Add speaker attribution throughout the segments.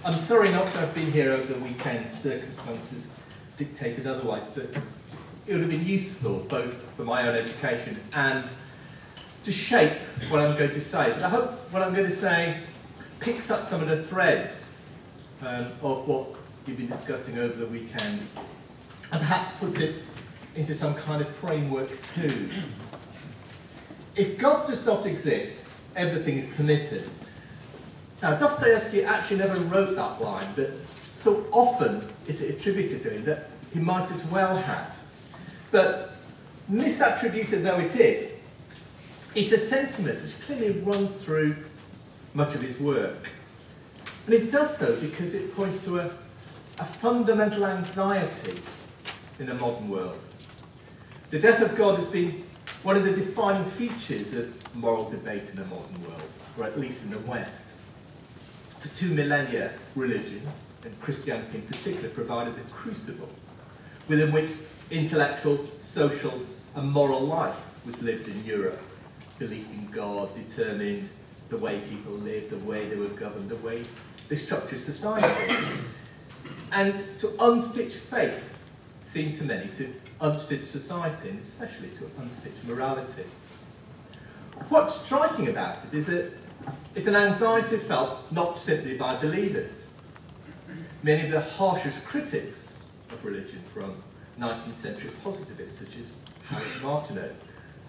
Speaker 1: I'm sorry not to have been here over the weekend. Circumstances dictated otherwise, but it would have been useful both for my own education and to shape what I'm going to say. But I hope what I'm going to say picks up some of the threads of what you've been discussing over the weekend and perhaps puts it into some kind of framework too. If God does not exist, everything is permitted. Now, Dostoevsky actually never wrote that line, but so often is it attributed to him that he might as well have. But misattributed though it is, it's a sentiment which clearly runs through much of his work. And it does so because it points to a fundamental anxiety in the modern world. The death of God has been one of the defining features of moral debate in the modern world, or at least in the West. For 2 millennia, religion, and Christianity in particular, provided the crucible within which intellectual, social, and moral life was lived in Europe. Belief in God determined the way people lived, the way they were governed, the way they structured society. And to unstitch faith seemed to many to unstitch society, and especially to unstitch morality. What's striking about it is that it's an anxiety felt not simply by believers. Many of the harshest critics of religion, from 19th century positivists such as Harriet Martineau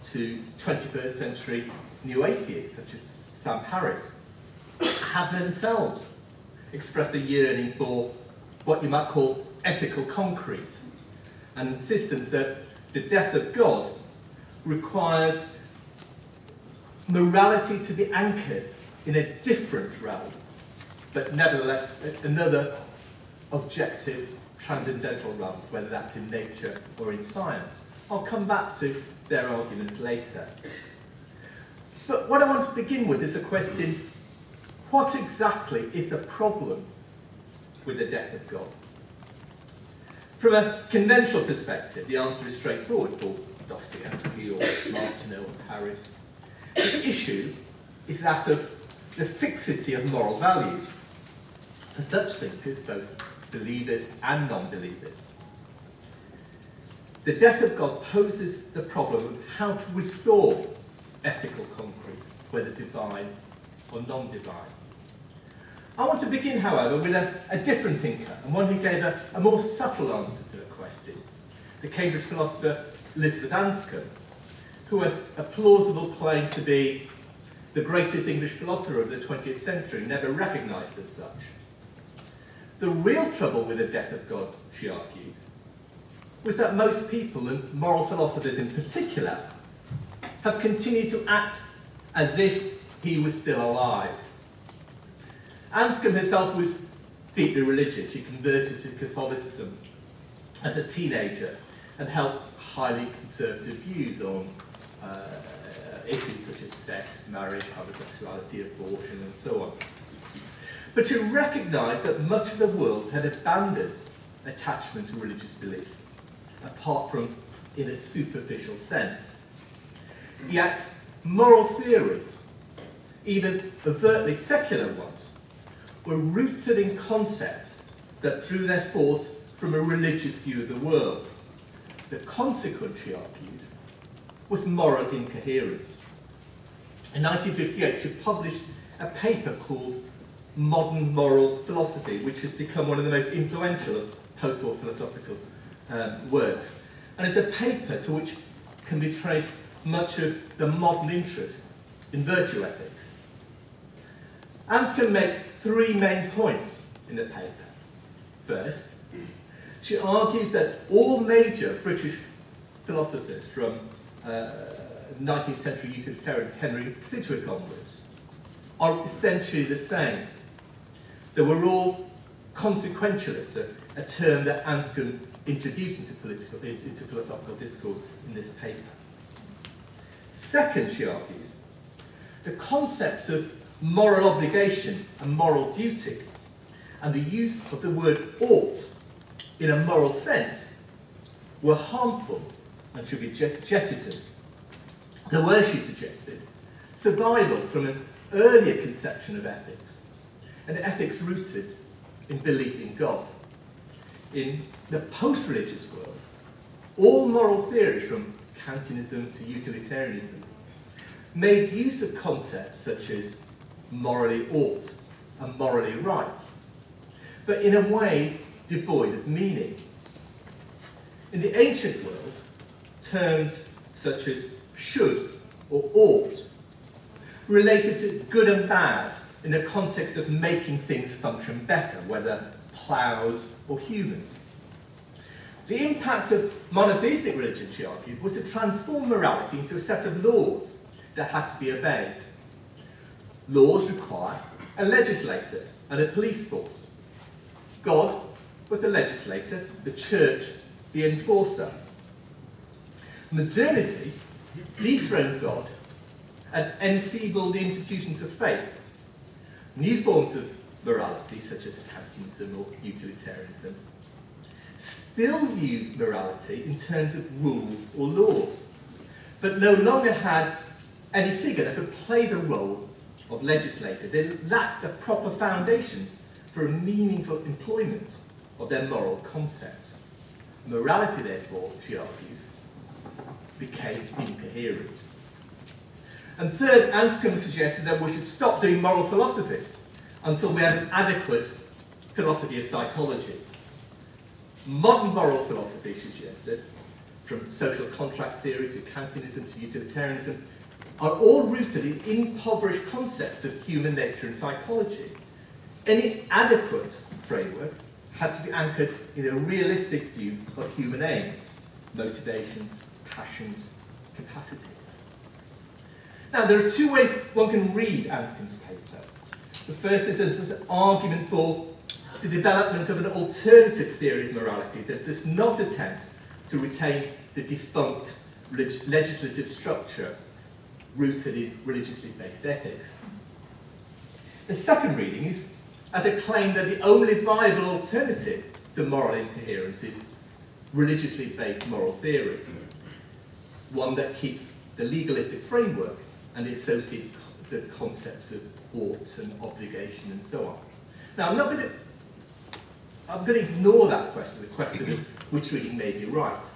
Speaker 1: to 21st century new atheists such as Sam Harris, have themselves expressed a yearning for what you might call ethical concrete, an insistence that the death of God requires morality to be anchored in a different realm, but nevertheless another objective, transcendental realm, whether that's in nature or in science. I'll come back to their arguments later. But what I want to begin with is a question: what exactly is the problem with the death of God? From a conventional perspective, the answer is straightforward for Dostoevsky or Martineau or Harris. The issue is that of the fixity of moral values for such thinkers, both believers and non-believers. The death of God poses the problem of how to restore ethical concrete, whether divine or non-divine. I want to begin, however, with a different thinker, and one who gave a more subtle answer to the question, the Cambridge philosopher Elizabeth Anscombe, who has a plausible claim to be the greatest English philosopher of the 20th century, never recognised as such. The real trouble with the death of God, she argued, was that most people, and moral philosophers in particular, have continued to act as if he was still alive. Anscombe herself was deeply religious. She converted to Catholicism as a teenager and held highly conservative views on issues such as sex, marriage, homosexuality, abortion, and so on. But she recognised that much of the world had abandoned attachment to religious belief, apart from in a superficial sense. Yet, moral theories, even overtly secular ones, were rooted in concepts that drew their force from a religious view of the world. The consequence, she argued, was moral incoherence. In 1958, she published a paper called Modern Moral Philosophy, which has become one of the most influential of post-war philosophical works. And it's a paper to which can be traced much of the modern interest in virtue ethics. Anscombe makes 3 main points in the paper. First, she argues that all major British philosophers from 19th century utilitarian Henry Sidgwick onwards are essentially the same. They were all consequentialists, a term that Anscombe introduced into philosophical discourse in this paper. Second, she argues, the concepts of moral obligation and moral duty, and the use of the word ought in a moral sense, were harmful and should be jettisoned. There were, she suggested, survivals from an earlier conception of ethics, an ethics rooted in belief in God. In the post-religious world, all moral theories, from Kantianism to utilitarianism, made use of concepts such as morally ought and morally right, but in a way devoid of meaning. In the ancient world, terms such as should or ought related to good and bad in the context of making things function better, whether ploughs or humans. The impact of monotheistic religion, she argued, was to transform morality into a set of laws that had to be obeyed. Laws require a legislator and a police force. God was the legislator, the church the enforcer. Modernity dethroned God and enfeebled the institutions of faith. New forms of morality, such as Kantianism or utilitarianism, still viewed morality in terms of rules or laws, but no longer had any figure that could play the role of legislator. They lacked the proper foundations for a meaningful employment of their moral concept. Morality, therefore, she argues, became incoherent. And third, Anscombe suggested that we should stop doing moral philosophy until we have an adequate philosophy of psychology. Modern moral philosophy, she suggested, from social contract theory to Kantianism to utilitarianism, are all rooted in impoverished concepts of human nature and psychology. Any adequate framework had to be anchored in a realistic view of human aims, motivations, passions, capacities. Now, there are two ways one can read Anscombe's paper. The first is as an argument for the development of an alternative theory of morality that does not attempt to retain the defunct legislative structure rooted in religiously based ethics. The second reading is as a claim that the only viable alternative to moral incoherence is religiously based moral theory, one that keeps the legalistic framework and the associated concepts of ought and obligation and so on. Now, I'm going to ignore that question, the question of which reading may be right.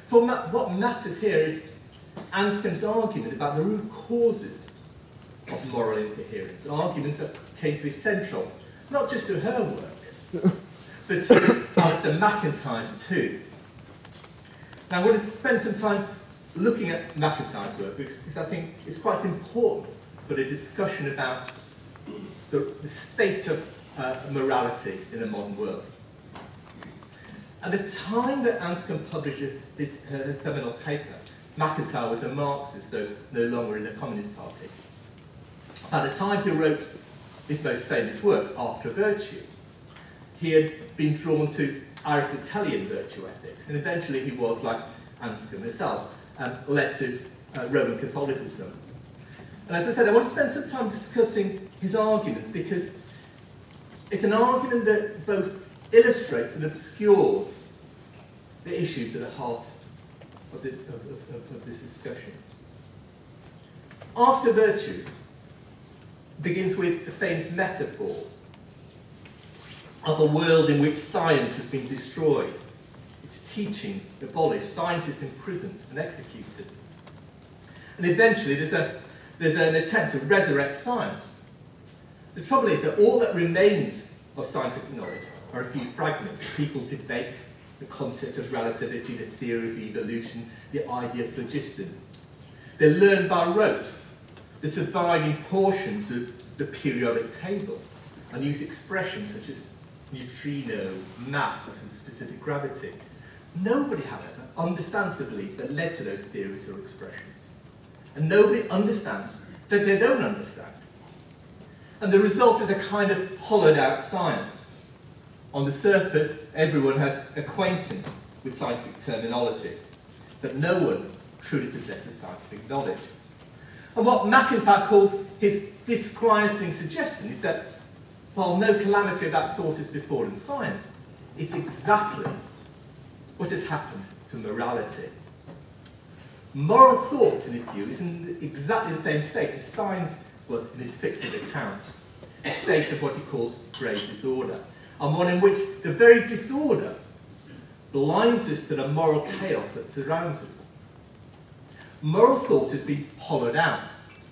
Speaker 1: For what matters here is Anscombe's argument about the root causes of moral incoherence, arguments that came to be central, not just to her work, but to Alistair MacIntyre's too. Now, I want to spend some time looking at MacIntyre's work because I think it's quite important for the discussion about the state of morality in the modern world. At the time that Anscombe published her seminal paper, MacIntyre was a Marxist, though no longer in the Communist Party. At the time he wrote his most famous work, After Virtue, he had been drawn to Aristotelian virtue ethics, and eventually he was, like Anscombe herself, led to Roman Catholicism. And as I said, I want to spend some time discussing his arguments because it's an argument that both illustrates and obscures the issues at the heart of this discussion. After Virtue begins with the famous metaphor of a world in which science has been destroyed, its teachings abolished, scientists imprisoned and executed. And eventually there's an attempt to resurrect science. The trouble is that all that remains of scientific knowledge are a few fragments. People debate the concept of relativity, the theory of evolution, the idea of phlogiston. They're learned by rote, the surviving portions of the periodic table, and use expressions such as neutrino, mass, and specific gravity. Nobody, however, understands the beliefs that led to those theories or expressions. And nobody understands that they don't understand. And the result is a kind of hollowed out science. On the surface, everyone has acquaintance with scientific terminology, but no one truly possesses scientific knowledge. And what MacIntyre calls his disquieting suggestion is that while no calamity of that sort has befallen science, it's exactly what has happened to morality. Moral thought, in his view, is in exactly the same state as science was in his fixed account, a state of what he called grave disorder. and one in which the very disorder blinds us to the moral chaos that surrounds us. Moral thought has been hollowed out.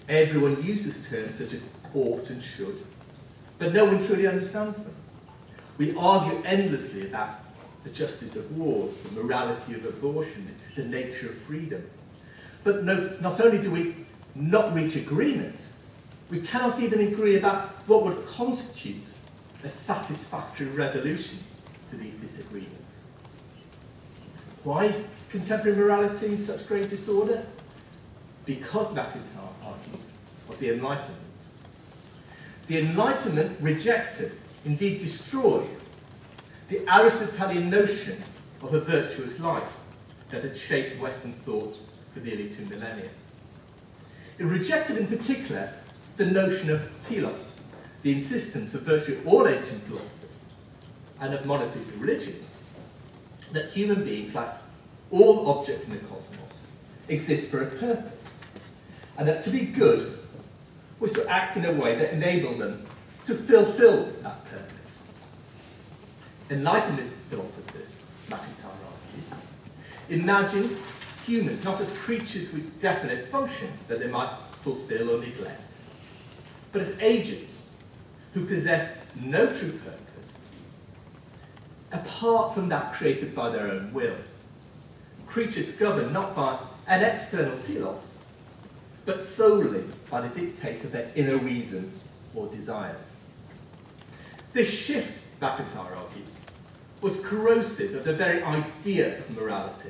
Speaker 1: Everyone uses terms such as ought and should, but no one truly understands them. We argue endlessly about the justice of wars, the morality of abortion, the nature of freedom. But not only do we not reach agreement, we cannot even agree about what would constitute a satisfactory resolution to these disagreements. Why is contemporary morality in such great disorder? Because McIntyre argues of the Enlightenment. The Enlightenment rejected, indeed destroyed, the Aristotelian notion of a virtuous life that had shaped Western thought for nearly 2 millennia. It rejected in particular the notion of telos, the insistence of virtually all ancient philosophers and of monotheistic religions, that human beings, like all objects in the cosmos, exist for a purpose, and that to be good was to act in a way that enabled them to fulfill that purpose. Enlightenment philosophers, McIntyre argued, imagined humans not as creatures with definite functions that they might fulfill or neglect, but as agents who possessed no true purpose, apart from that created by their own will. Creatures governed not by an external telos, but solely by the dictate of their inner reason or desires. This shift, McIntyre argues, was corrosive of the very idea of morality.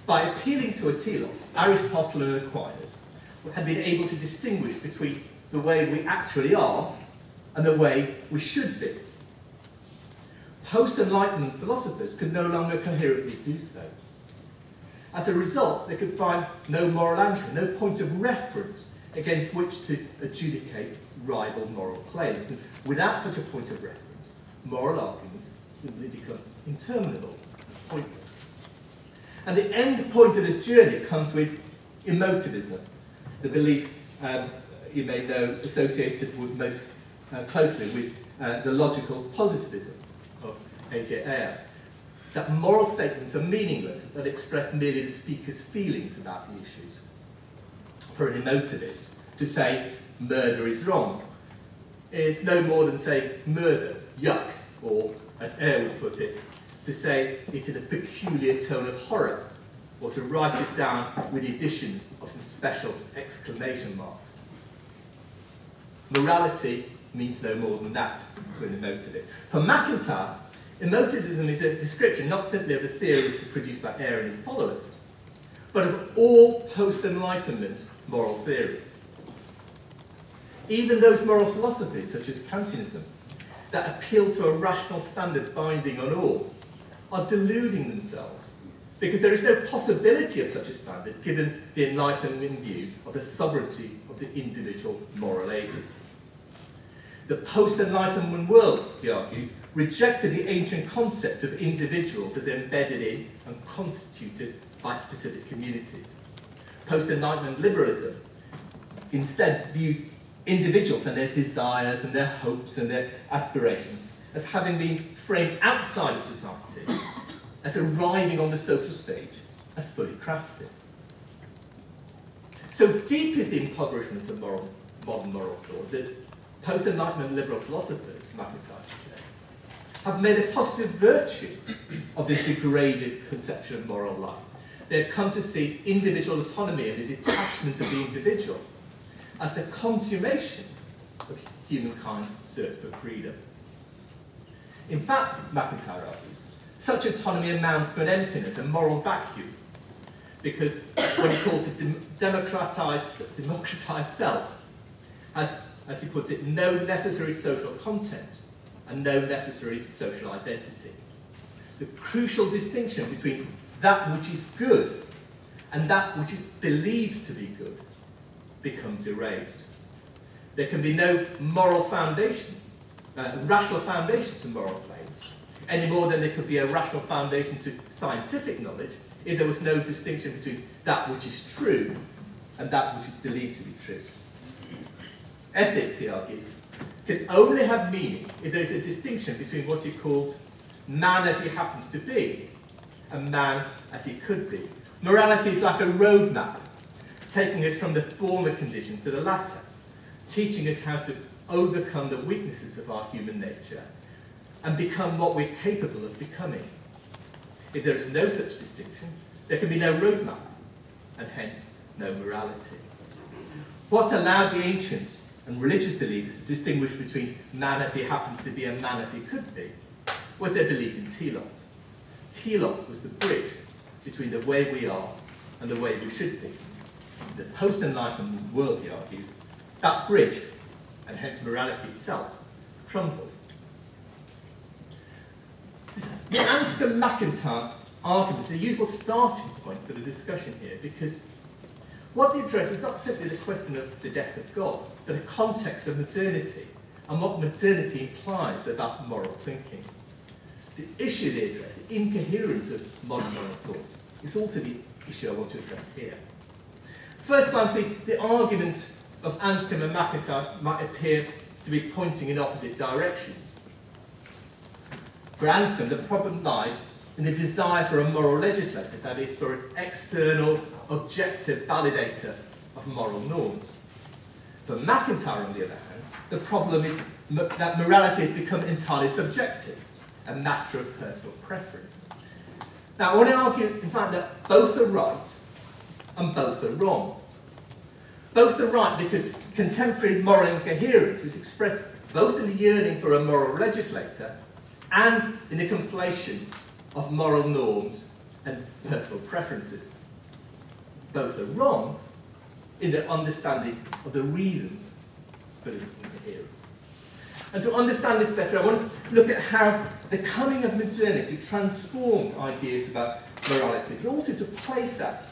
Speaker 1: By appealing to a telos, Aristotle and Aquinas had been able to distinguish between the way we actually are and the way we should be. Post-Enlightenment philosophers could no longer coherently do so. As a result, they could find no moral anchor, no point of reference against which to adjudicate rival moral claims. And without such a point of reference, moral arguments simply become interminable, pointless. And the end point of this journey comes with emotivism, the belief you may know associated with most closely with the logical positivism of A.J. Ayer, that moral statements are meaningless, that express merely the speaker's feelings about the issues. For an emotivist, to say murder is wrong is no more than say murder, yuck, or as Ayer would put it, to say it in a peculiar tone of horror, or to write it down with the addition of some special exclamation marks. Morality means no more than that to an emotivist. For McIntyre, emotivism is a description not simply of the theories produced by Ayer and his followers, but of all post-Enlightenment moral theories. Even those moral philosophies, such as Kantianism, that appeal to a rational standard binding on all, are deluding themselves, because there is no possibility of such a standard given the Enlightenment view of the sovereignty of the individual moral agent. The post-Enlightenment world, he argued, rejected the ancient concept of individuals as embedded in and constituted by specific communities. Post-Enlightenment liberalism instead viewed individuals and their desires and their hopes and their aspirations as having been framed outside of society, as arriving on the social stage as fully crafted. So deep is the impoverishment of modern moral thought that post-Enlightenment liberal philosophers, McIntyre suggests, have made a positive virtue of this degraded conception of moral life. They have come to see individual autonomy and the detachment of the individual as the consummation of humankind's search for freedom. In fact, McIntyre argues, such autonomy amounts to an emptiness, a moral vacuum, because when he calls it democratized self, has, as he puts it, no necessary social content and no necessary social identity. The crucial distinction between that which is good and that which is believed to be good becomes erased. There can be no moral foundation, rational foundation to moral claims, any more than there could be a rational foundation to scientific knowledge if there was no distinction between that which is true and that which is believed to be true. Ethics, he argues, can only have meaning if there is a distinction between what he calls man as he happens to be and man as he could be. Morality is like a roadmap, taking us from the former condition to the latter, teaching us how to overcome the weaknesses of our human nature and become what we're capable of becoming. If there is no such distinction, there can be no roadmap, and hence no morality. What allowed the ancients and religious believers to distinguish between man as he happens to be and man as he could be was their belief in telos. Telos was the bridge between the way we are and the way we should be. In the post-enlightenment world, he argues, that bridge, and hence morality itself, crumbled. The Anscombe-McIntyre argument is a useful starting point for the discussion here, because what they address is not simply the question of the death of God, but a context of modernity and what modernity implies about moral thinking. The issue they address, the incoherence of modern moral thought, is also the issue I want to address here. First glance, the arguments of Anscombe and McIntyre might appear to be pointing in opposite directions. For Anscombe, the problem lies in the desire for a moral legislator, that is, for an external, objective validator of moral norms. For McIntyre, on the other hand, the problem is that morality has become entirely subjective, a matter of personal preference. Now, I want to argue, in fact, that both are right and both are wrong. Both are right because contemporary moral incoherence is expressed both in the yearning for a moral legislator and in the conflation of moral norms and personal preferences. Both are wrong in their understanding of the reasons for this incoherence. And to understand this better, I want to look at how the coming of modernity transformed ideas about morality, but also to place that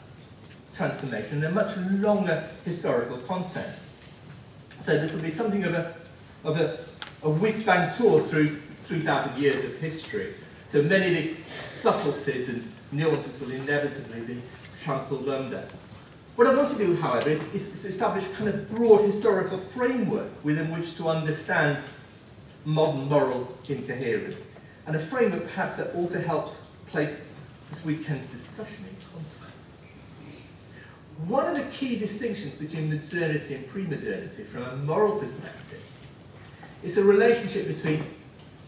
Speaker 1: transformation in a much longer historical context. So this will be something of a whiz-bang tour through 3,000 years of history. So many of the subtleties and nuances will inevitably be trampled under. What I want to do, however, is to establish a kind of broad historical framework within which to understand modern moral incoherence, and a framework perhaps that also helps place this weekend's discussion in context. One of the key distinctions between modernity and pre-modernity from a moral perspective is a relationship between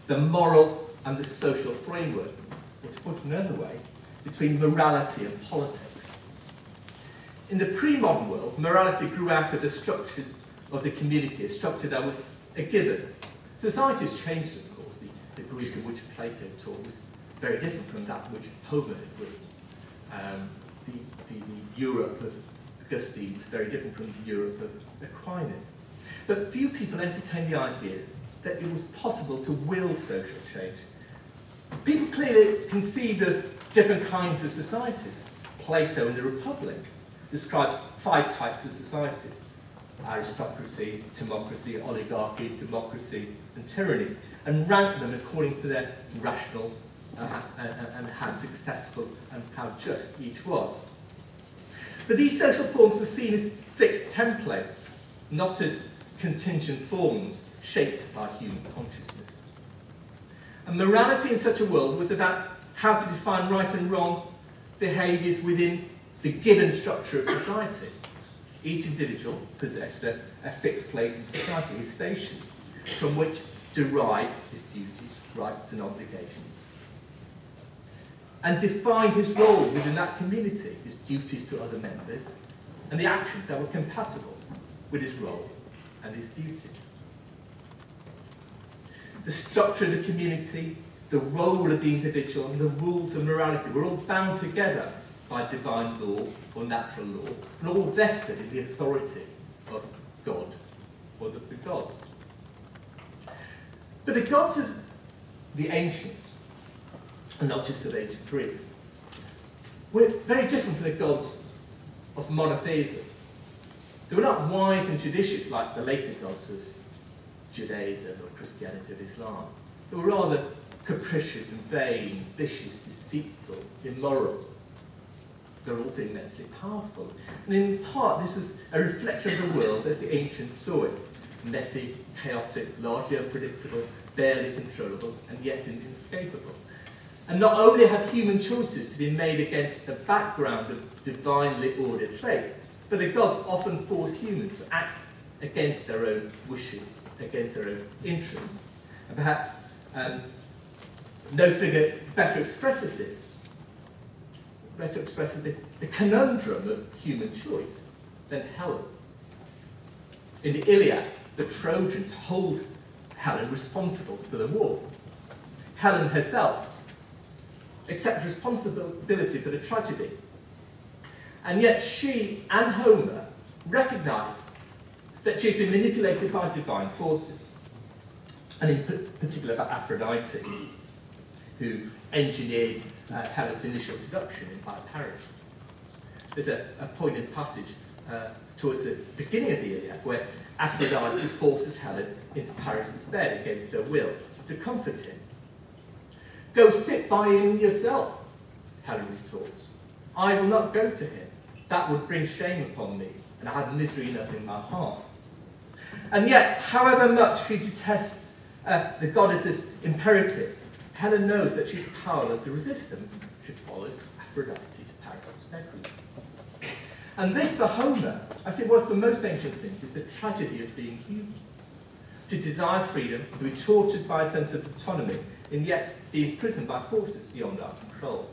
Speaker 1: the moral and the social framework, or to put it another way, between morality and politics. In the pre-modern world, morality grew out of the structures of the community, a structure that was a given. Society's changed, of course. The Greece in which Plato taught was very different from that which Homer had written. The Europe of Augustine was very different from the Europe of Aquinas. But few people entertained the idea that it was possible to will social change. People clearly conceived of different kinds of societies. Plato in the Republic describes 5 types of societies: aristocracy, timocracy, oligarchy, democracy, and tyranny, and ranked them according to their rational and how successful and how just each was. But these social forms were seen as fixed templates, not as contingent forms shaped by human consciousness. And morality in such a world was about how to define right and wrong behaviours within the given structure of society. Each individual possessed a fixed place in society, his station, from which derived his duties, rights and obligations, and defined his role within that community, his duties to other members, and the actions that were compatible with his role and his duties. The structure of the community, the role of the individual, and the rules of morality were all bound together by divine law or natural law, and all vested in the authority of God or the gods. But the gods of the ancients, and not just of ancient Greece, were very different from the gods of monotheism. They were not wise and judicious like the later gods of Judaism or Christianity or Islam. They were rather capricious and vain, vicious, deceitful, immoral. They were also immensely powerful. And in part, this was a reflection of the world as the ancients saw it. messy, chaotic, largely unpredictable, barely controllable, and yet inescapable. And not only have human choices to be made against a background of divinely ordered fate, but the gods often force humans to act against their own wishes, against their own interests. And perhaps no figure better expresses this, the conundrum of human choice than Helen. In the Iliad, the Trojans hold Helen responsible for the war. Helen herself accepts responsibility for the tragedy. And yet she and Homer recognise that she's been manipulated by divine forces, and in particular by Aphrodite, who engineered Helen's initial seduction in Paris. There's a poignant passage towards the beginning of the Iliad where Aphrodite forces Helen into Paris' bed against her will to comfort him. "Go sit by him yourself," Helen retorts. "I will not go to him. That would bring shame upon me, and I have misery enough in my heart." And yet, however much she detests the goddess's imperatives, Helen knows that she's powerless to resist them. She follows Aphrodite to Paris' bedroom. And this, for Homer, as it was for most ancient things, is the tragedy of being human. To desire freedom, to be tortured by a sense of autonomy, and yet be imprisoned by forces beyond our control.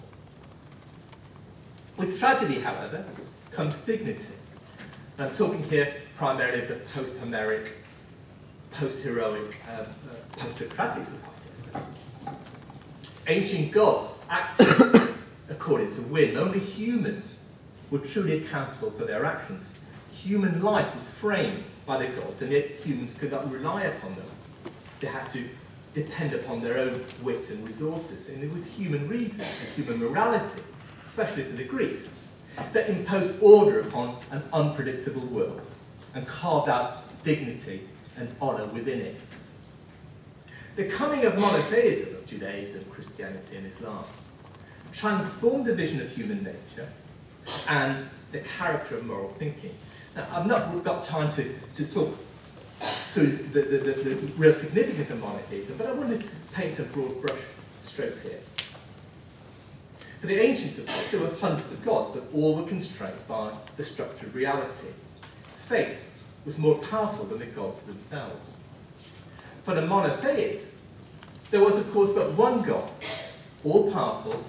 Speaker 1: With tragedy, however, comes dignity. And I'm talking here primarily of the post-Homeric, post-heroic, post-Socratic societies. Ancient gods acted according to whim. Only humans were truly accountable for their actions. Human life was framed by the gods, and yet humans could not rely upon them. They had to depend upon their own wit and resources. And it was human reason and human morality, especially for the Greeks, that imposed order upon an unpredictable world and carved out dignity and honour within it. The coming of monotheism, of Judaism, Christianity and Islam, transformed the vision of human nature and the character of moral thinking. Now, I've not got time to talk through the real significance of monotheism, but I want to paint some broad brush strokes here. For the ancients, of course, there were hundreds of gods, but all were constrained by the structure of reality. Fate was more powerful than the gods themselves. For the monotheists, there was, of course, but one God, all-powerful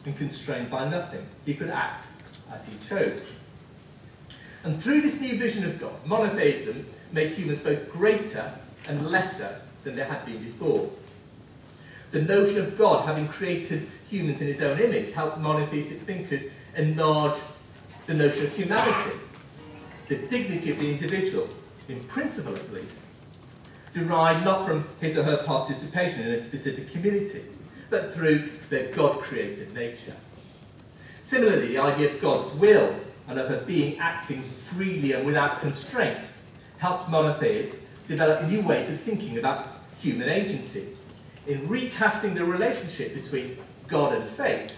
Speaker 1: and constrained by nothing. He could act as he chose. And through this new vision of God, monotheism made humans both greater and lesser than they had been before. The notion of God having created humans in his own image helped monotheistic thinkers enlarge the notion of humanity. The dignity of the individual, in principle at least, derived not from his or her participation in a specific community, but through their God-created nature. Similarly, the idea of God's will and of a being acting freely and without constraint helped monotheists develop new ways of thinking about human agency. In recasting the relationship between God and fate,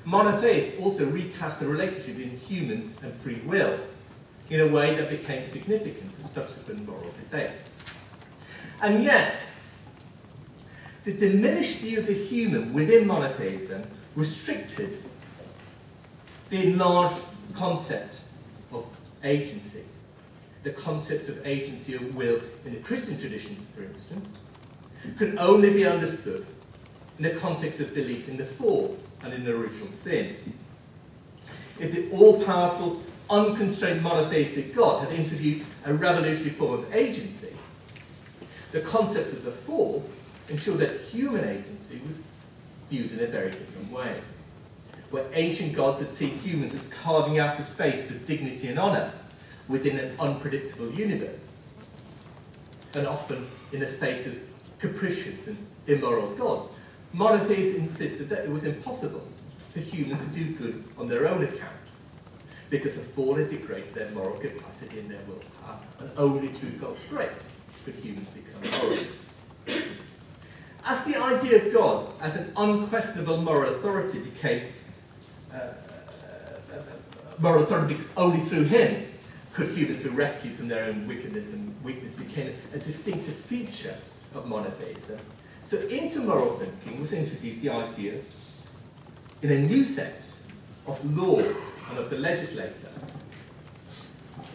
Speaker 1: monotheists also recast the relationship between humans and free will in a way that became significant for subsequent moral debate. And yet, the diminished view of the human within monotheism restricted the enlarged concept of agency. The concept of agency of will in the Christian traditions, for instance, could only be understood in the context of belief in the fall and in the original sin. If the all-powerful, unconstrained monotheistic God had introduced a revolutionary form of agency, the concept of the fall ensured that human agency was viewed in a very different way. Where ancient gods had seen humans as carving out a space for dignity and honour within an unpredictable universe, and often in the face of capricious and immoral gods, monotheists insisted that it was impossible for humans to do good on their own account, because the fall had degraded their moral capacity and their willpower, and only through God's grace could humans become moral. As the idea of God as an unquestionable moral authority became moral authority because only through him could humans be rescued from their own wickedness and weakness became a distinctive feature of monotheism. So into moral thinking was introduced the idea, in a new sense, of law and of the legislator.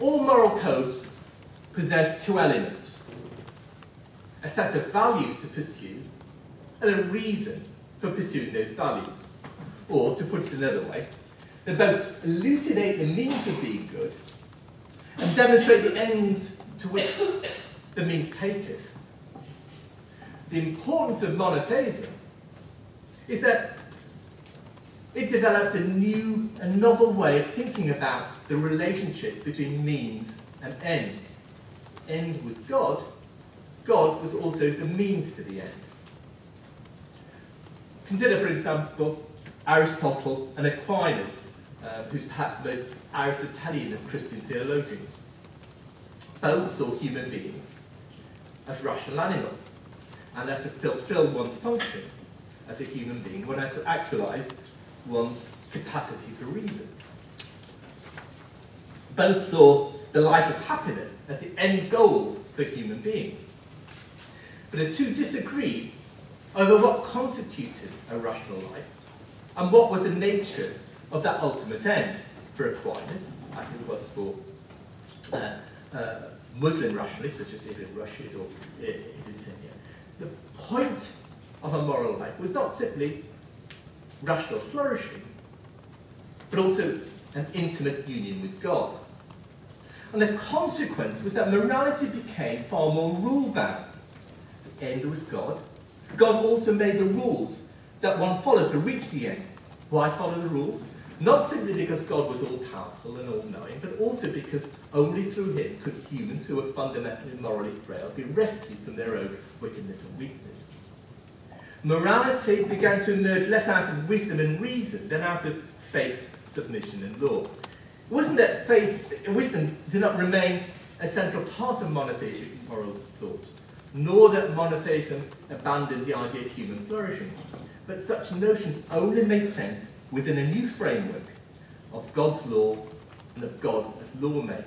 Speaker 1: All moral codes possess two elements: a set of values to pursue and a reason for pursuing those values. Or, to put it another way, they both elucidate the means of being good and demonstrate the ends to which the means take us. The importance of monotheism is that it developed a new and novel way of thinking about the relationship between means and ends. End was God. God was also the means to the end. Consider, for example, Aristotle and Aquinas, who's perhaps the most Aristotelian of Christian theologians. Both saw human beings as rational animals, and had to fulfill one's function as a human being, one had to actualize one's capacity for reason. Both saw the life of happiness as the end goal for human beings. But the two disagreed over what constituted a rational life and what was the nature of that ultimate end. For Aquinas, as it was for Muslim rationalists such as Ibn Rushd or Ibn Taymiyyah, the point of a moral life was not simply rational flourishing, but also an intimate union with God. And the consequence was that morality became far more rule-bound. The end was God. God also made the rules that one followed to reach the end. Why follow the rules? Not simply because God was all-powerful and all-knowing, but also because only through him could humans who were fundamentally morally frail be rescued from their own wickedness and weakness. Morality began to emerge less out of wisdom and reason than out of faith, submission and law. It wasn't that wisdom did not remain a central part of monotheistic moral thought, nor that monotheism abandoned the idea of human flourishing, but such notions only made sense within a new framework of God's law and of God as lawmaker.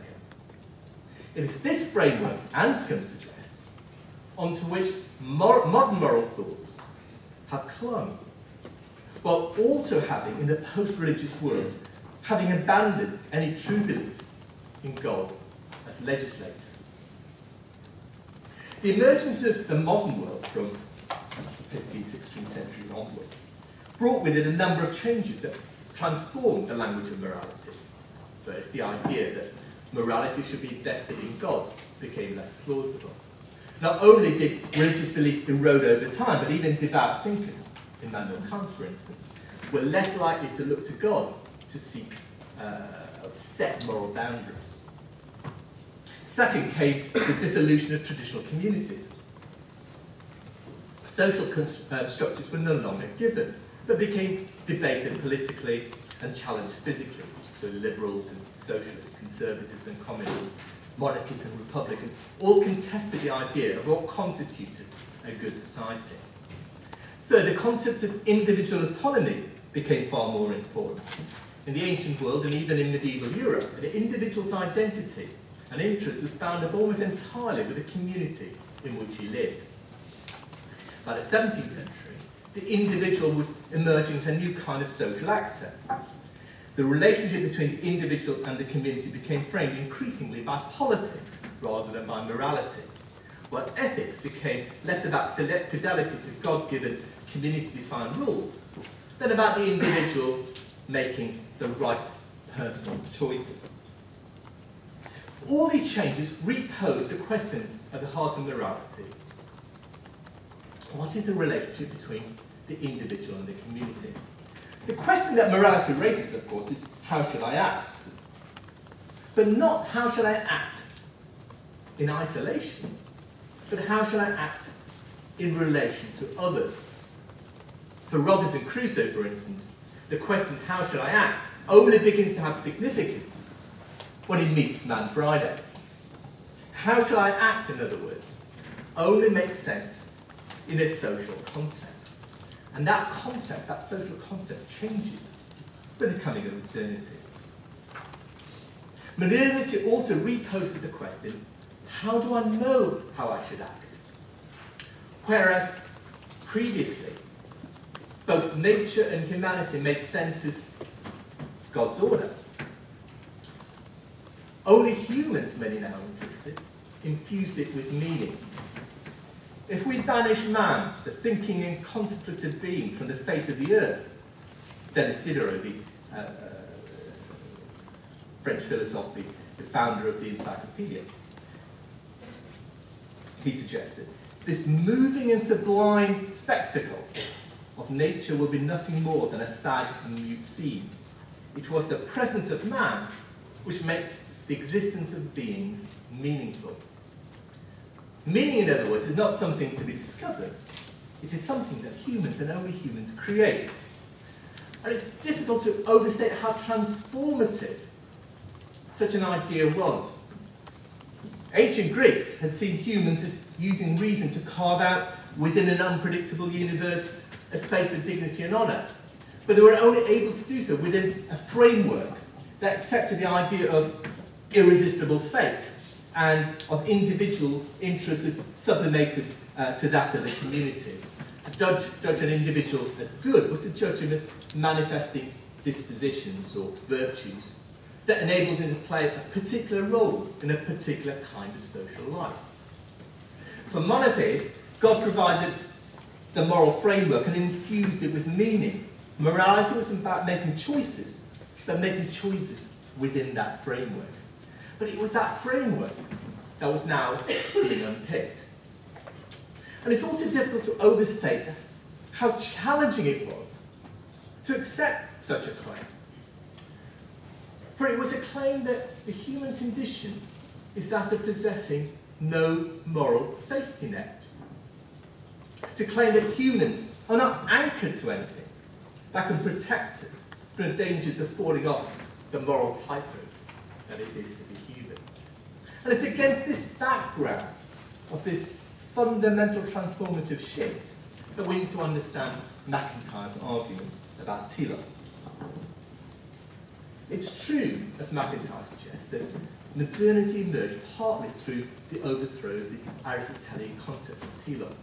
Speaker 1: It is this framework, Anscombe suggests, onto which modern moral thoughts have clung, while also having, in the post-religious world, having abandoned any true belief in God as legislator. The emergence of the modern world from 15th, 16th century onward brought with it a number of changes that transformed the language of morality. First, the idea that morality should be vested in God became less plausible. Not only did religious belief erode over time, but even devout thinkers, Immanuel Kant for instance, were less likely to look to God to seek set moral boundaries. Second came the dissolution of traditional communities. Social structures were no longer given, but became debated politically and challenged physically. So liberals and socialists, conservatives and communists, monarchists and republicans, all contested the idea of what constituted a good society. Third, the concept of individual autonomy became far more important. In the ancient world, and even in medieval Europe, the individual's identity and interest was bound up almost entirely with the community in which he lived. By the 17th century, the individual was emerging as a new kind of social actor. The relationship between the individual and the community became framed increasingly by politics rather than by morality, while ethics became less about fidelity to God-given community-defined rules than about the individual making the right personal choices. All these changes repose the question at the heart of morality. What is the relationship between the individual and the community? The question that morality raises, of course, is how should I act? But not how should I act in isolation, but how should I act in relation to others? For Robinson Crusoe, for instance, the question how should I act only begins to have significance when he meets Man Friday. How shall I act, in other words, only makes sense in a social context. And that context, that social context, changes with the coming of eternity. Modernity also reposes the question, how do I know how I should act? Whereas previously, both nature and humanity made sense as God's order. Only humans, many now insisted, infused it with meaning. If we banish man, the thinking and contemplative being, from the face of the earth, Denis Diderot, the French philosopher, the founder of the Encyclopedia, he suggested, this moving and sublime spectacle of nature will be nothing more than a sad and mute scene. It was the presence of man which makes the existence of beings meaningful. Meaning, in other words, is not something to be discovered. It is something that humans and only humans create. And it's difficult to overstate how transformative such an idea was. Ancient Greeks had seen humans as using reason to carve out within an unpredictable universe a space of dignity and honour. But they were only able to do so within a framework that accepted the idea of irresistible fate and of individual interests as sublimated to that of the community. To judge an individual as good was to judge him as manifesting dispositions or virtues that enabled him to play a particular role in a particular kind of social life. For monotheists, God provided the moral framework and infused it with meaning. Morality was about making choices, but making choices within that framework. But it was that framework that was now being unpicked. And it's also difficult to overstate how challenging it was to accept such a claim. For it was a claim that the human condition is that of possessing no moral safety net. To claim that humans are not anchored to anything that can protect us from the dangers of falling off the moral tightrope that it is to be human. And it's against this background of this fundamental transformative shift that we need to understand MacIntyre's argument about telos. It's true, as MacIntyre suggests, that modernity emerged partly through the overthrow of the Aristotelian concept of telos.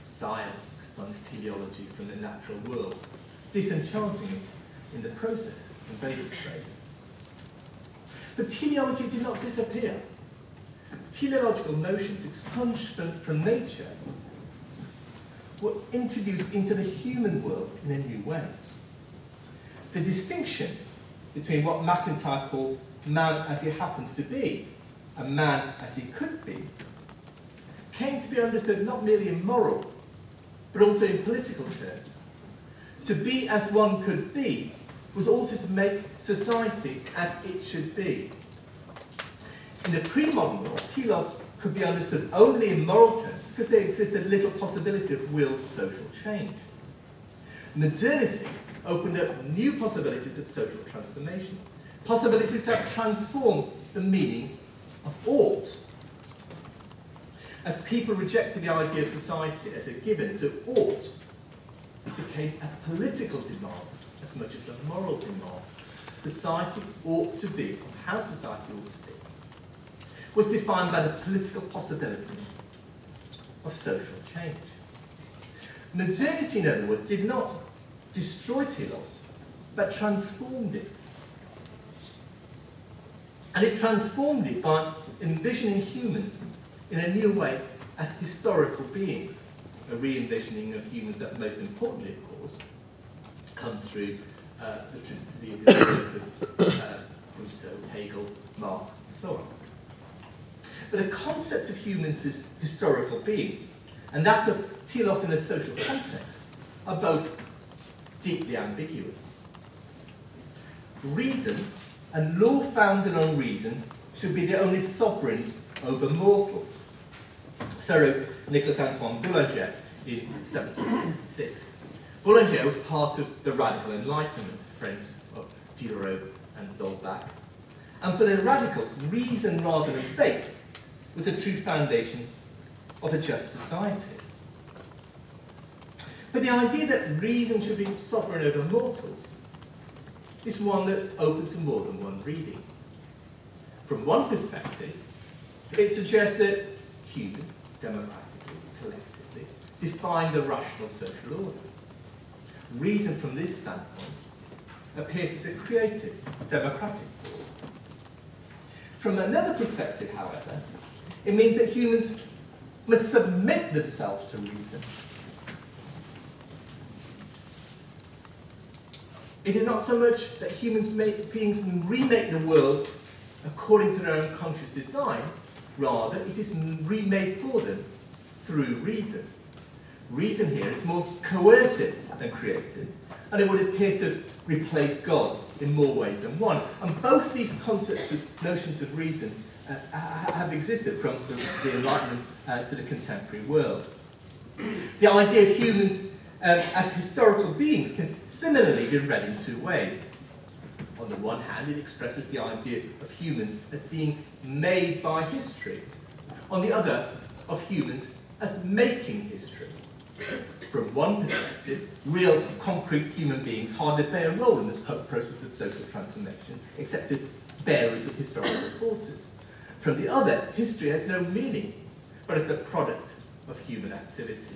Speaker 1: Science expunged teleology from the natural world, disenchanting it in the process, in Weber's phrase. But teleology did not disappear. Teleological notions expunged from nature were introduced into the human world in a new way. The distinction between what MacIntyre called man as he happens to be and man as he could be came to be understood not merely in moral, but also in political terms. To be as one could be was also to make society as it should be. In the pre-modern world, telos could be understood only in moral terms because there existed little possibility of willed social change. Modernity opened up new possibilities of social transformation, possibilities that transform the meaning of ought. As people rejected the idea of society as a given, so ought became a political demand as much as a moral demand. Society ought to be, or how society ought to be, was defined by the political possibility of social change. Modernity, in other words, did not destroy telos, but transformed it. And it transformed it by envisioning humans in a new way as historical beings. A re-envisioning of humans that, most importantly, of course, comes through the tradition of Rousseau, Hegel, Marx, and so on. But the concept of humans as historical being and that of telos in a social context are both deeply ambiguous. Reason and law founded on reason should be the only sovereigns over mortals. So wrote Nicolas Antoine Boulanger in 1766. Boulanger was part of the radical Enlightenment, friends of Diderot and D'Holbach. And for the radicals, reason rather than faith was a true foundation of a just society. But the idea that reason should be sovereign over mortals is one that's open to more than one reading. From one perspective, it suggests that humans, democratically, collectively, define the rational social order. Reason from this standpoint appears as a creative, democratic force. From another perspective, however, it means that humans must submit themselves to reason. It is not so much that beings remake the world according to their own conscious design, rather it is remade for them through reason. Reason here is more coercive than creative, and it would appear to replace God in more ways than one. And both these concepts of notions of reason have existed from the Enlightenment to the contemporary world. The idea of humans as historical beings can similarly be read in two ways. On the one hand, it expresses the idea of humans as beings made by history. On the other, of humans as making history. From one perspective, real, concrete human beings hardly play a role in the process of social transformation, except as bearers of historical forces. From the other, history has no meaning, but is the product of human activity.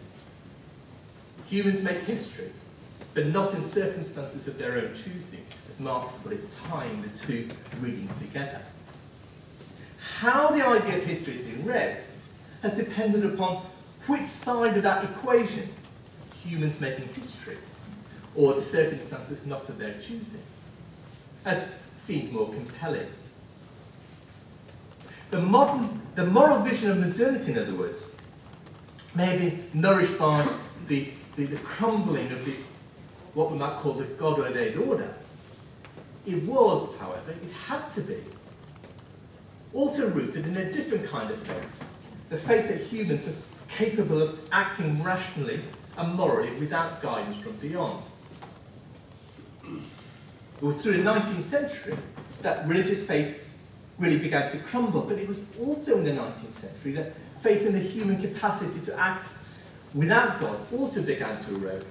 Speaker 1: Humans make history, but not in circumstances of their own choosing, as Marx put it, tying the two readings together. How the idea of history is being read has depended upon which side of that equation, humans making history, or the circumstances not of their choosing, has seemed more compelling. The moral vision of modernity, in other words, may be nourished by the crumbling of what we might call the God-ordained order. It was, however, it had to be, also rooted in a different kind of faith, the faith that humans were capable of acting rationally and morally without guidance from beyond. It was through the 19th century that religious faith really began to crumble, but it was also in the 19th century that faith in the human capacity to act without God also began to erode.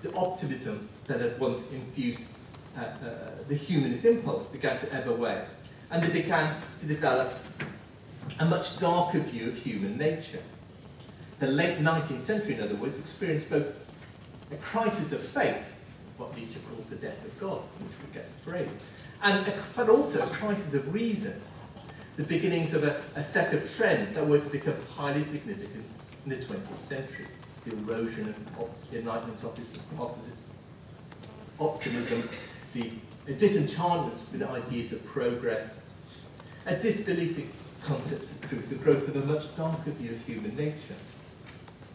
Speaker 1: The optimism that had once infused the humanist impulse began to ebb away, and they began to develop a much darker view of human nature. The late 19th century, in other words, experienced both a crisis of faith, what Nietzsche calls the death of God, which we get afraid, but also a crisis of reason, the beginnings of a set of trends that were to become highly significant in the 20th century. The erosion of the Enlightenment optimism, the disenchantment with the ideas of progress, a disbelief in concepts of truth, the growth of a much darker view of human nature.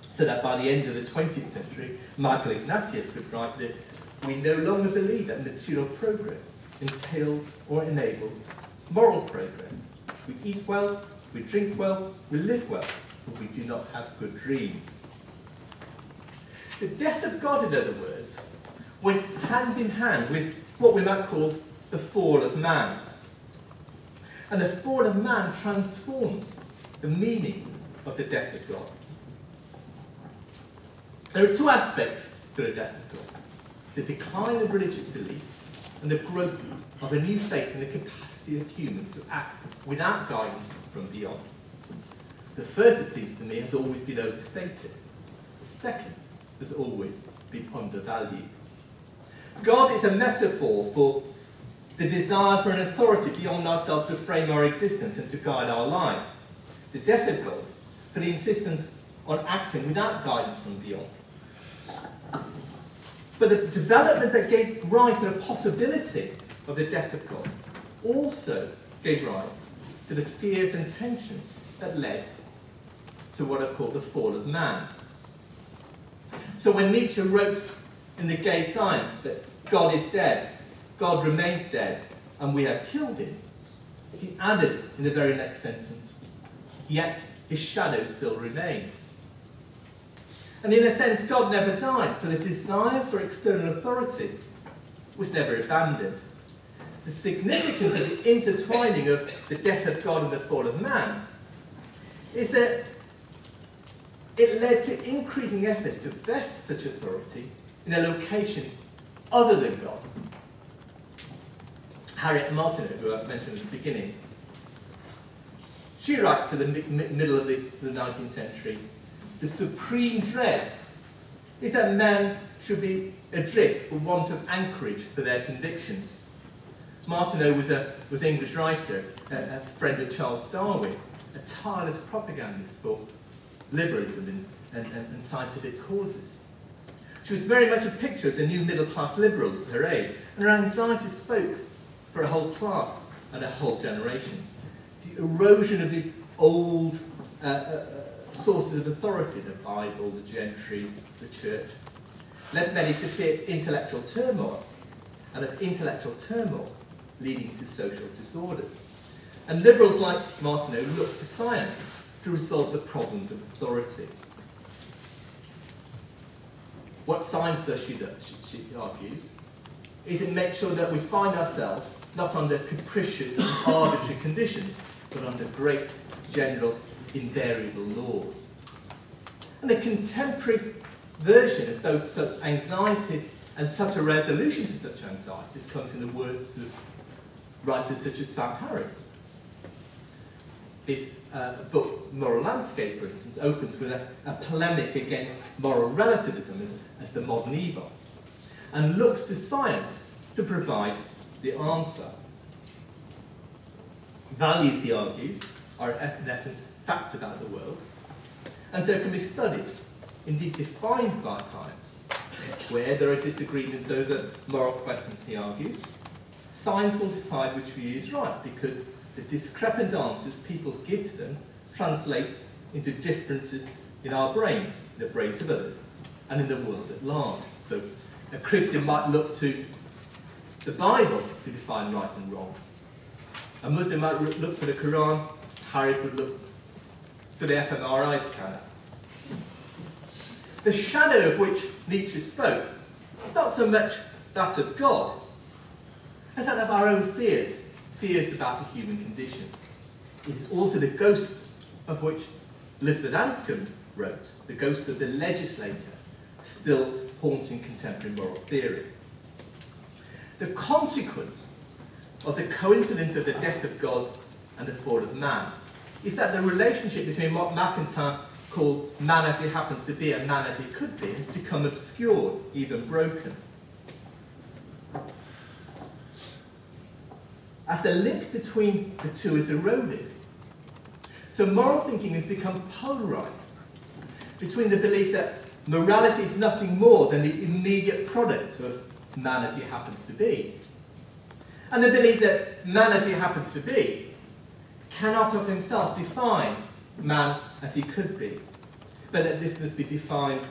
Speaker 1: So that by the end of the 20th century, Michael Ignatieff could write that we no longer believe that material progress entails or enables moral progress. We eat well, we drink well, we live well, but we do not have good dreams. The death of God, in other words, went hand in hand with what we might call the fall of man. And the fall of man transforms the meaning of the death of God. There are two aspects to the death of God: the decline of religious belief and the growth of a new faith in the capacity of humans to act without guidance from beyond. The first, it seems to me, has always been overstated. The second has always been undervalued. God is a metaphor for the desire for an authority beyond ourselves to frame our existence and to guide our lives. The death of God for the insistence on acting without guidance from beyond. But the development that gave rise to the possibility of the death of God also gave rise to the fears and tensions that led to what are called the fall of man. So when Nietzsche wrote in The Gay Science that God is dead, God remains dead, and we have killed him, he added in the very next sentence, yet his shadow still remains. And in a sense, God never died, for the desire for external authority was never abandoned. The significance of the intertwining of the death of God and the fall of man is that it led to increasing efforts to vest such authority in a location other than God. Harriet Martineau, who I mentioned at the beginning, she writes in the middle of the 19th century, the supreme dread is that men should be adrift for want of anchorage for their convictions. Martineau was an English writer, a friend of Charles Darwin, a tireless propagandist for liberalism and scientific causes. She was very much a picture of the new middle-class liberal of her age, and her anxiety spoke for a whole class and a whole generation. The erosion of the old sources of authority, the Bible, the gentry, the church, led many to fear intellectual turmoil, and of intellectual turmoil leading to social disorder. And liberals like Martineau looked to science to resolve the problems of authority. What science does, she argues, is it makes sure that we find ourselves not under capricious and arbitrary conditions, but under great, general, invariable laws. And the contemporary version of both such anxieties and such a resolution to such anxieties comes in the works of writers such as Sam Harris. His book, Moral Landscape, for instance, opens with a polemic against moral relativism as the modern evil, and looks to science to provide the answer. Values, he argues, are in essence facts about the world, and so can be studied, indeed defined by science. Where there are disagreements over moral questions, he argues, science will decide which view is right, because the discrepant answers people give to them translate into differences in our brains, the brains of others, and in the world at large. So a Christian might look to the Bible to define right and wrong. A Muslim might look to the Quran. Harris would look to the fMRI scanner. The shadow of which Nietzsche spoke, not so much that of God, as that of our own fears about the human condition. It is also the ghost of which Elizabeth Anscombe wrote, the ghost of the legislator, still haunting contemporary moral theory. The consequence of the coincidence of the death of God and the fall of man is that the relationship between what McIntyre called man as he happens to be and man as he could be has become obscured, even broken. As the link between the two is eroded, so moral thinking has become polarized between the belief that morality is nothing more than the immediate product of man as he happens to be, and the belief that man as he happens to be cannot of himself define man as he could be, but that this must be defined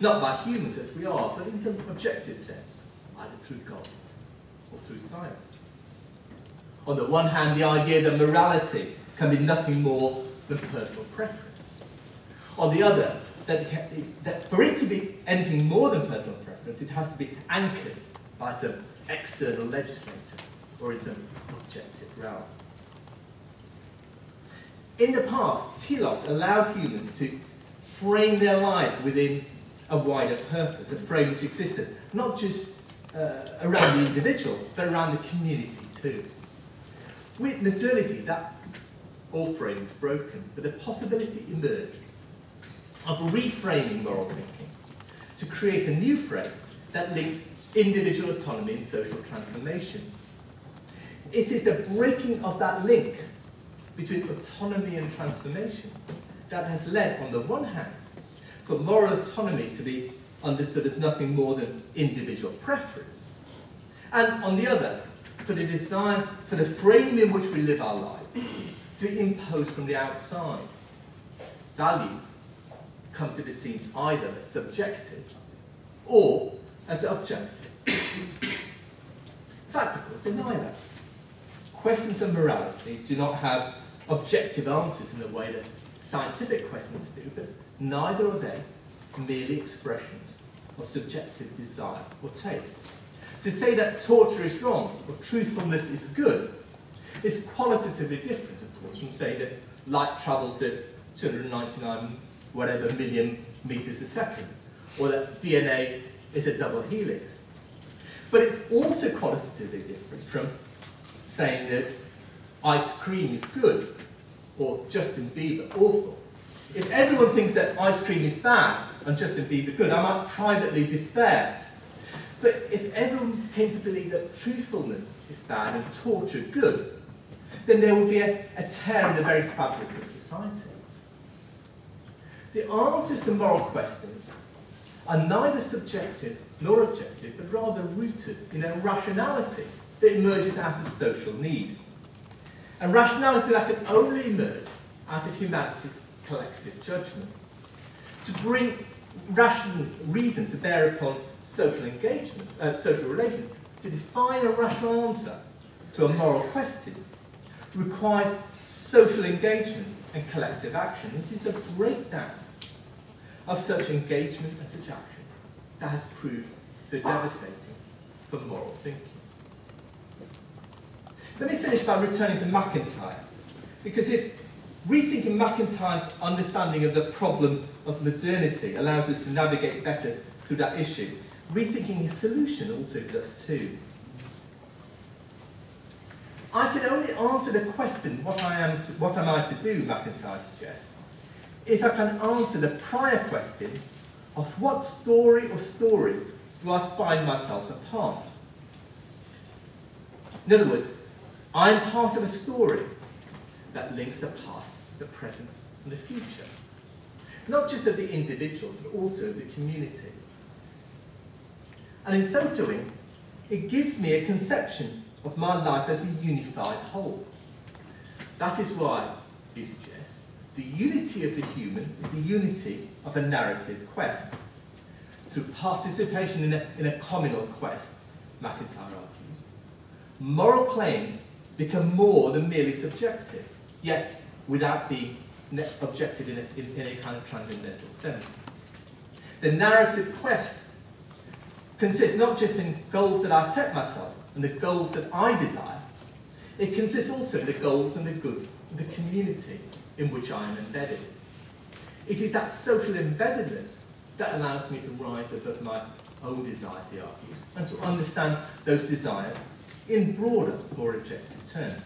Speaker 1: not by humans as we are, but in some objective sense, either through God or through science. On the one hand, the idea that morality can be nothing more than personal preference. On the other, that for it to be anything more than personal preference, it has to be anchored by some external legislator or in some objective realm. In the past, telos allowed humans to frame their lives within a wider purpose, a frame which existed not just around the individual, but around the community too. With modernity, that old frame is broken, but the possibility emerged of reframing moral thinking to create a new frame that linked individual autonomy and social transformation. It is the breaking of that link between autonomy and transformation that has led, on the one hand, for moral autonomy to be understood as nothing more than individual preference, and on the other, for the desire, for the frame in which we live our lives, to be imposed from the outside. Values come to be seen either as subjective or as objective. In fact, of course, deny that. Questions of morality do not have objective answers in the way that scientific questions do, but neither are they merely expressions of subjective desire or taste. To say that torture is wrong or truthfulness is good is qualitatively different, of course, from saying that light travels at 299 whatever million meters a second, or that DNA is a double helix. But it's also qualitatively different from saying that ice cream is good, or Justin Bieber awful. If everyone thinks that ice cream is bad and Justin Bieber good, I might privately despair. But if everyone came to believe that truthfulness is bad and torture good, then there would be a tear in the very fabric of society. The answers to moral questions are neither subjective nor objective, but rather rooted in a rationality that emerges out of social need. And rationality that can only emerge out of humanity's collective judgment. To bring rational reason to bear upon social engagement, social relations, to define a rational answer to a moral question, requires social engagement and collective action. It is the breakdown of such engagement and such action that has proved so devastating for moral thinking. Let me finish by returning to McIntyre, because if rethinking McIntyre's understanding of the problem of modernity allows us to navigate better through that issue, rethinking his solution also does too. I can only answer the question, what am I to do, McIntyre suggests, if I can answer the prior question of what story or stories do I find myself a part. In other words, I'm part of a story that links the past, the present, and the future. Not just of the individual, but also of the community. And in so doing, it gives me a conception of my life as a unified whole. That is why, he suggests, the unity of the human is the unity of a narrative quest. Through participation in a communal quest, McIntyre argues, moral claims become more than merely subjective, yet without being objective in a kind of transcendental sense. The narrative quest consists not just in goals that I set myself and the goals that I desire, it consists also in the goals and the goods of the community in which I am embedded. It is that social embeddedness that allows me to rise above my own desires, he argues, and to understand those desires in broader, more objective terms.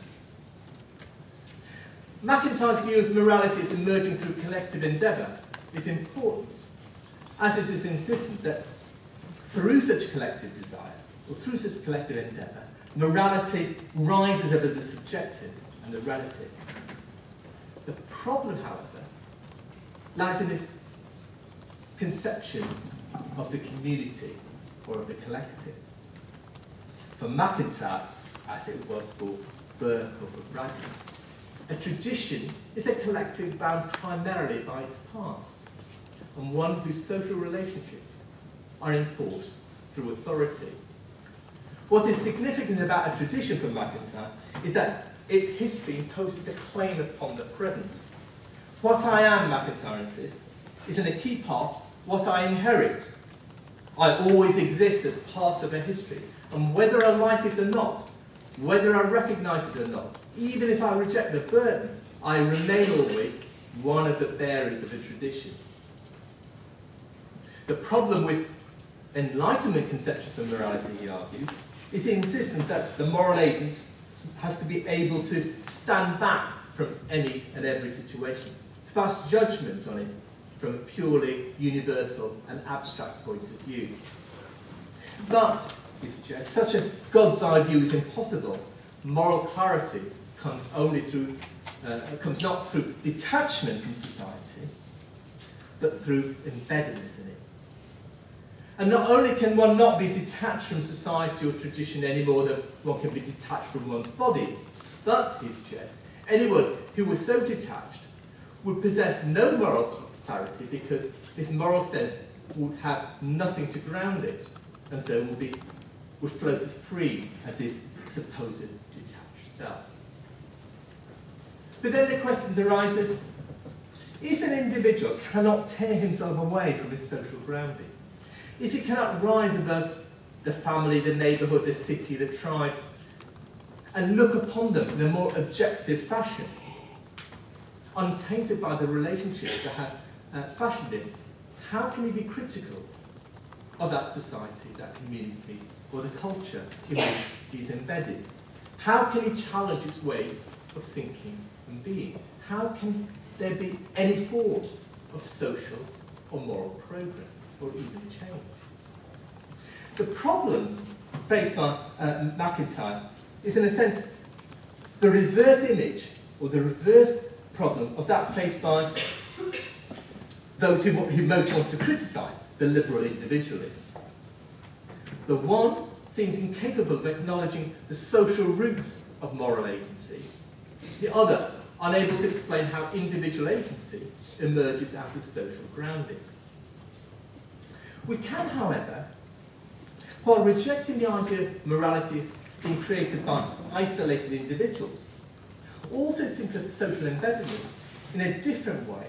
Speaker 1: McIntyre's view of morality as emerging through collective endeavour is important, as is his insistence that through such collective desire, or through such collective endeavour, morality rises above the subjective and the relative. The problem, however, lies in this conception of the community or of the collective. For McIntyre, as it was for Burke or for Bradley, a tradition is a collective bound primarily by its past, and one whose social relationships are enforced through authority. What is significant about a tradition for McIntyre is that its history imposes a claim upon the present. What I am, McIntyre insists, is in a key part what I inherit. I always exist as part of a history, and whether I like it or not, whether I recognise it or not, even if I reject the burden, I remain always one of the bearers of a tradition. The problem with Enlightenment conceptions of morality, he argues, is the insistence that the moral agent has to be able to stand back from any and every situation, to pass judgment on it from a purely universal and abstract point of view. But, he suggests, such a God's eye view is impossible. Moral clarity comes only through, comes not through detachment from society, but through embeddedness in it. And not only can one not be detached from society or tradition any more than one can be detached from one's body, but, he suggests, anyone who was so detached would possess no moral clarity because his moral sense would have nothing to ground it, and so would float as free as his supposed detached self. But then the question arises, if an individual cannot tear himself away from his social grounding, if he cannot rise above the family, the neighbourhood, the city, the tribe, and look upon them in a more objective fashion, untainted by the relationships that have fashioned him, how can he be critical of that society, that community, or the culture in which he is embedded? How can it challenge its ways of thinking and being? How can there be any form of social or moral progress, or even change? The problems faced by McIntyre is, in a sense, the reverse image, or the reverse problem of that faced by those who most want to criticise, the liberal individualists. The one seems incapable of acknowledging the social roots of moral agency. The other, unable to explain how individual agency emerges out of social grounding. We can, however, while rejecting the idea of morality as being created by isolated individuals, also think of social embedment in a different way.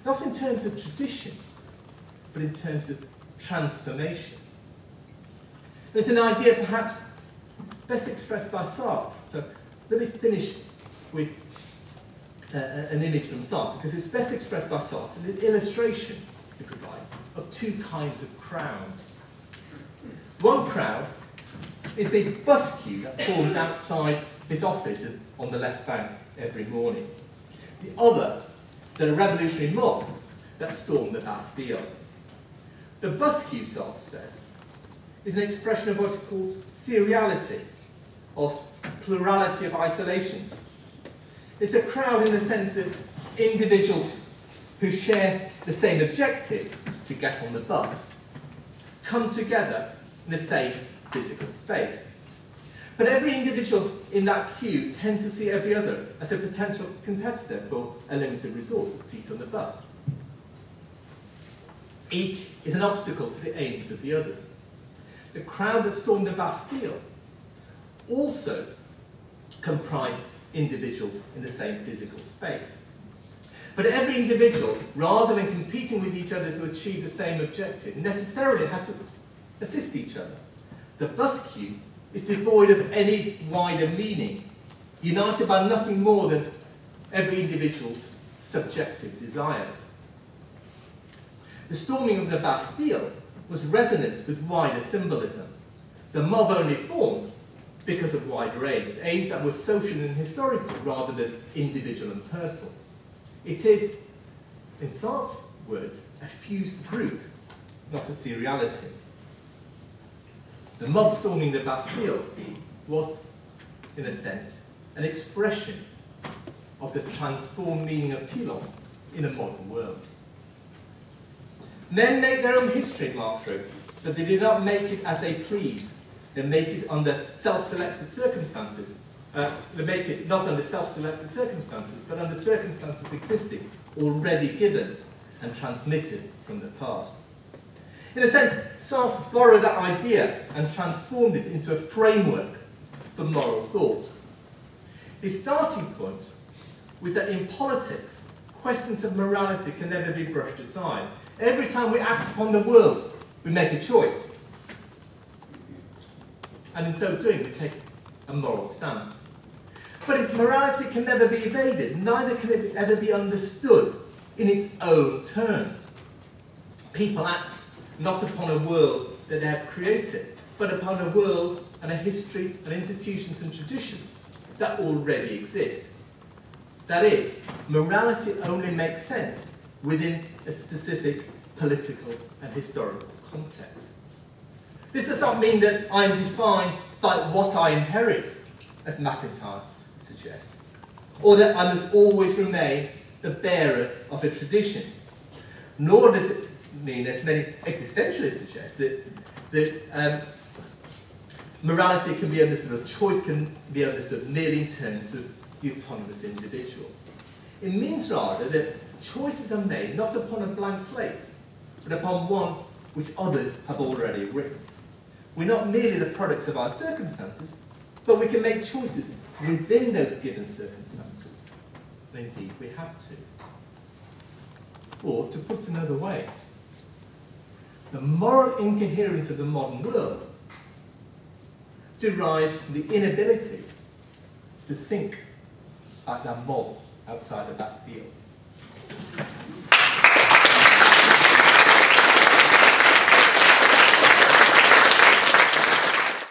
Speaker 1: Not in terms of tradition, but in terms of transformation. It's an idea perhaps best expressed by Sartre. So let me finish with an image from Sartre, because it's best expressed by Sartre in an illustration he provides of two kinds of crowds. One crowd is the bus queue that forms outside his office on the left bank every morning. The other, the revolutionary mob that stormed the Bastille. The bus queue, Sartre says, is an expression of what he calls seriality, of plurality of isolations. It's a crowd in the sense that individuals who share the same objective, to get on the bus, come together in the same physical space. But every individual in that queue tends to see every other as a potential competitor for a limited resource, a seat on the bus. Each is an obstacle to the aims of the others. The crowd that stormed the Bastille also comprised individuals in the same physical space. But every individual, rather than competing with each other to achieve the same objective, necessarily had to assist each other. The bus queue is devoid of any wider meaning, united by nothing more than every individual's subjective desires. The storming of the Bastille was resonant with wider symbolism. The mob only formed because of wider aims, aims that were social and historical rather than individual and personal. It is, in Sartre's words, a fused group, not a seriality. The mob storming the Bastille was, in a sense, an expression of the transformed meaning of Tillon in a modern world. Men make their own history, Marx wrote, but they do not make it as they please. They make it under self-selected circumstances. They make it not under self-selected circumstances, but under circumstances existing, already given and transmitted from the past. In a sense, Sartre borrowed that idea and transformed it into a framework for moral thought. His starting point was that in politics, questions of morality can never be brushed aside. Every time we act upon the world, we make a choice. And in so doing, we take a moral stance. But if morality can never be evaded, neither can it ever be understood in its own terms. People act not upon a world that they have created, but upon a world and a history and institutions and traditions that already exist. That is, morality only makes sense within a specific political and historical context. This does not mean that I am defined by what I inherit, as McIntyre suggests, or that I must always remain the bearer of a tradition. Nor does it mean, as many existentialists suggest, that morality can be understood, or choice can be understood merely in terms of the autonomous individual. It means rather that choices are made not upon a blank slate, but upon one which others have already written. We're not merely the products of our circumstances, but we can make choices within those given circumstances. And indeed, we have to. Or, to put it another way, the moral incoherence of the modern world derives from the inability to think like that mob outside the Bastille.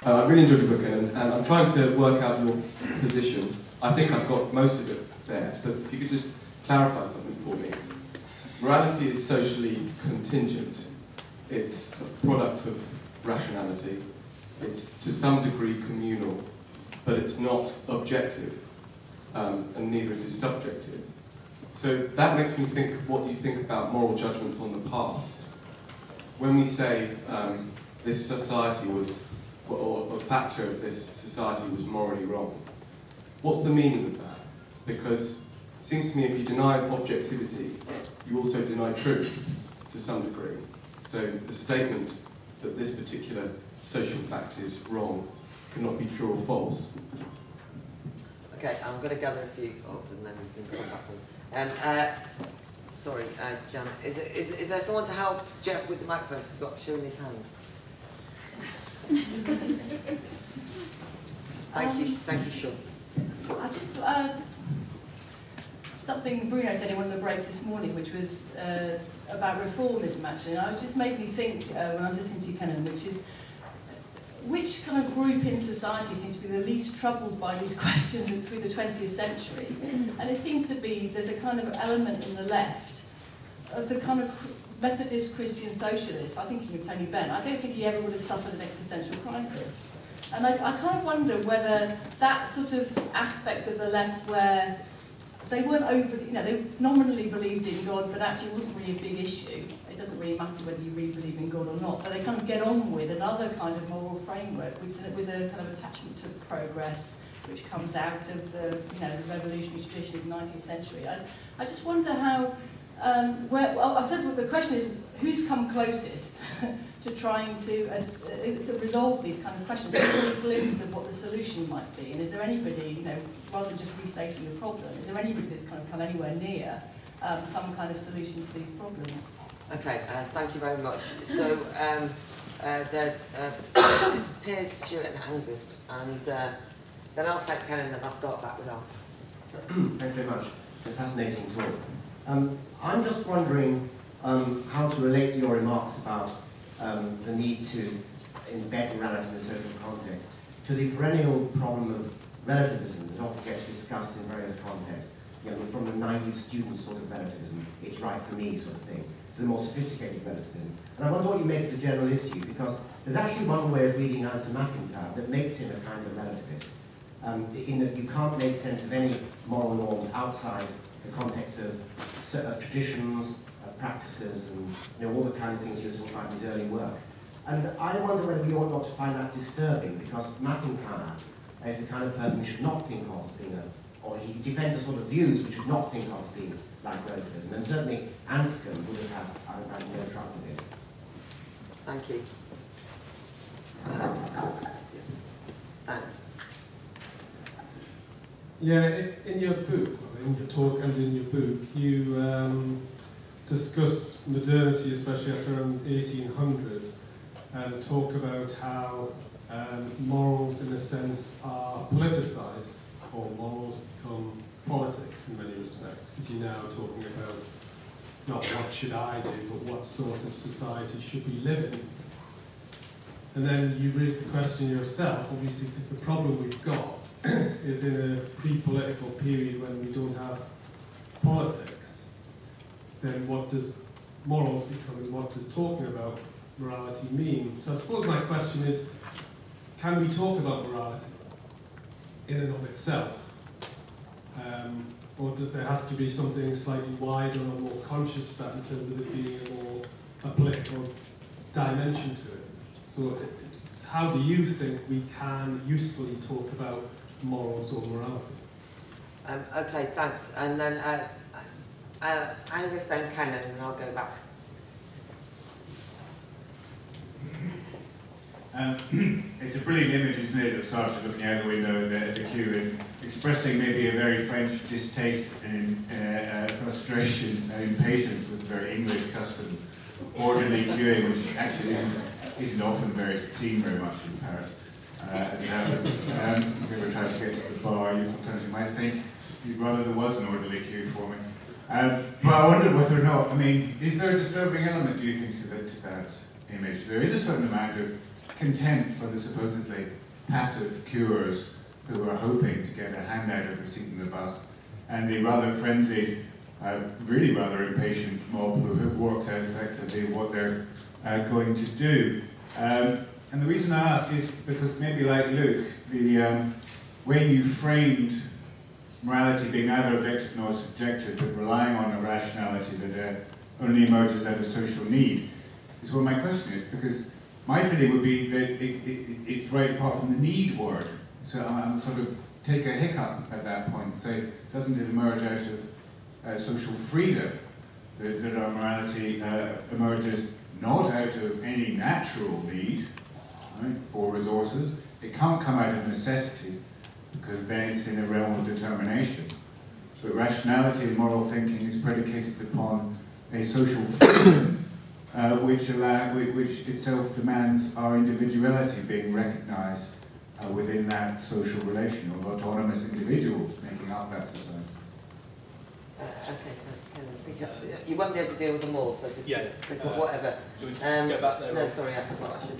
Speaker 2: I really enjoyed your book, and I'm trying to work out your position. I think I've got most of it there, but if you could just clarify something for me. Morality is socially contingent. It's a product of rationality. It's to some degree communal, but it's not objective, and neither it is subjective. So that makes me think of what you think about moral judgments on the past. When we say this society was, or a factor of this society was morally wrong, what's the meaning of that? Because it seems to me if you deny objectivity, you also deny truth to some degree. So the statement that this particular social fact is wrong cannot be true or false.
Speaker 3: Okay, I'm going to gather a few up and then we can come back on. Sorry, Jan, is there someone to help Jeff with the microphones because he's got two in his hand? Thank you, Sean.
Speaker 4: I just, something Bruno said in one of the breaks this morning, which was about reformism actually, and it just made me think when I was listening to you, Kenan, which is, which kind of group in society seems to be the least troubled by these questions through the 20th century? And it seems to be, there's a kind of element in the left of the kind of Methodist Christian socialist. I'm thinking of Tony Benn. I don't think he ever would have suffered an existential crisis. And I kind of wonder whether that sort of aspect of the left where they weren't overly, they nominally believed in God, but actually it wasn't really a big issue. It doesn't really matter whether you really believe in God or not, but they kind of get on with another kind of moral framework with a kind of attachment to progress, which comes out of the, the revolutionary tradition of the 19th century. I just wonder how, I suppose the question is, who's come closest to trying to resolve these kind of questions, to get a glimpse of what the solution might be? And is there anybody, rather than just restating the problem, is there anybody that's kind of come anywhere near some kind of solution to these problems?
Speaker 3: Okay, thank you very much. So there's Piers, Stuart and Angus, and then I'll take Kenan and then I'll start back with Al.
Speaker 5: Thanks very much. It's a fascinating talk. I'm just wondering how to relate your remarks about the need to embed morality in a social context to the perennial problem of relativism that often gets discussed in various contexts. From the naive student sort of relativism, it's right for me sort of thing, to the more sophisticated relativism. And I wonder what you make of the general issue, because there's actually one way of reading Alistair MacIntyre that makes him a kind of relativist, in that you can't make sense of any moral norms outside the context of traditions, practices, and all the kind of things you were talking about in his early work. And I wonder whether we ought not to find that disturbing, because MacIntyre is the kind of person we should not think of as being or he defends a sort of views we should not think of as being like relativism. And certainly Anscombe would have had no trouble with it.
Speaker 3: Thank you. Thanks.
Speaker 6: Yeah, in your book, in your talk and in your book, you discuss modernity, especially after around 1800, and talk about how morals, in a sense, are politicized, or morals become politics in many respects, because you're now talking about not what should I do, but what sort of society should we live in. And then you raise the question yourself, obviously, because the problem we've got is in a pre-political period when we don't have politics, then what does morals become and what does talking about morality mean? So I suppose my question is, can we talk about morality in and of itself? Or does there has to be something slightly wider or more conscious of that in terms of it being a political dimension to it? So how do you think we can usefully talk about morals or morality?
Speaker 3: Okay, thanks. And then Angus, then Kenan, and I'll go back.
Speaker 7: It's a brilliant image, isn't it, of Sartre looking out the window at the queue and expressing maybe a very French distaste and frustration and impatience with the very English custom orderly queuing, which actually isn't often seen very much in Paris, as it happens. If you ever try to get to the bar, sometimes you might think you'd rather there was an orderly queue for me. But I wonder whether or not, is there a disturbing element, do you think, to that image? There is a certain amount of contempt for the supposedly passive curers who are hoping to get a handout of a seat in the bus, and the rather frenzied, really rather impatient mob who have worked out effectively what they're going to do. And the reason I ask is because maybe like Luke, the way you framed morality being neither objective nor subjective, but relying on a rationality that only emerges out of social need, is what my question is, because my feeling would be that it's right apart from the need word. So I'm sort of take a hiccup at that point, say, doesn't it emerge out of social freedom, that our morality emerges not out of any natural need, right, for resources. It can't come out of necessity, because then it's in a realm of determination. But rationality and moral thinking is predicated upon a social freedom which itself demands our individuality being recognized within that social relation of autonomous individuals making up that society.
Speaker 3: Okay, you won't be able to deal with them all, so just pick up whatever.
Speaker 1: Go back there.
Speaker 3: No, sorry, I forgot. I should.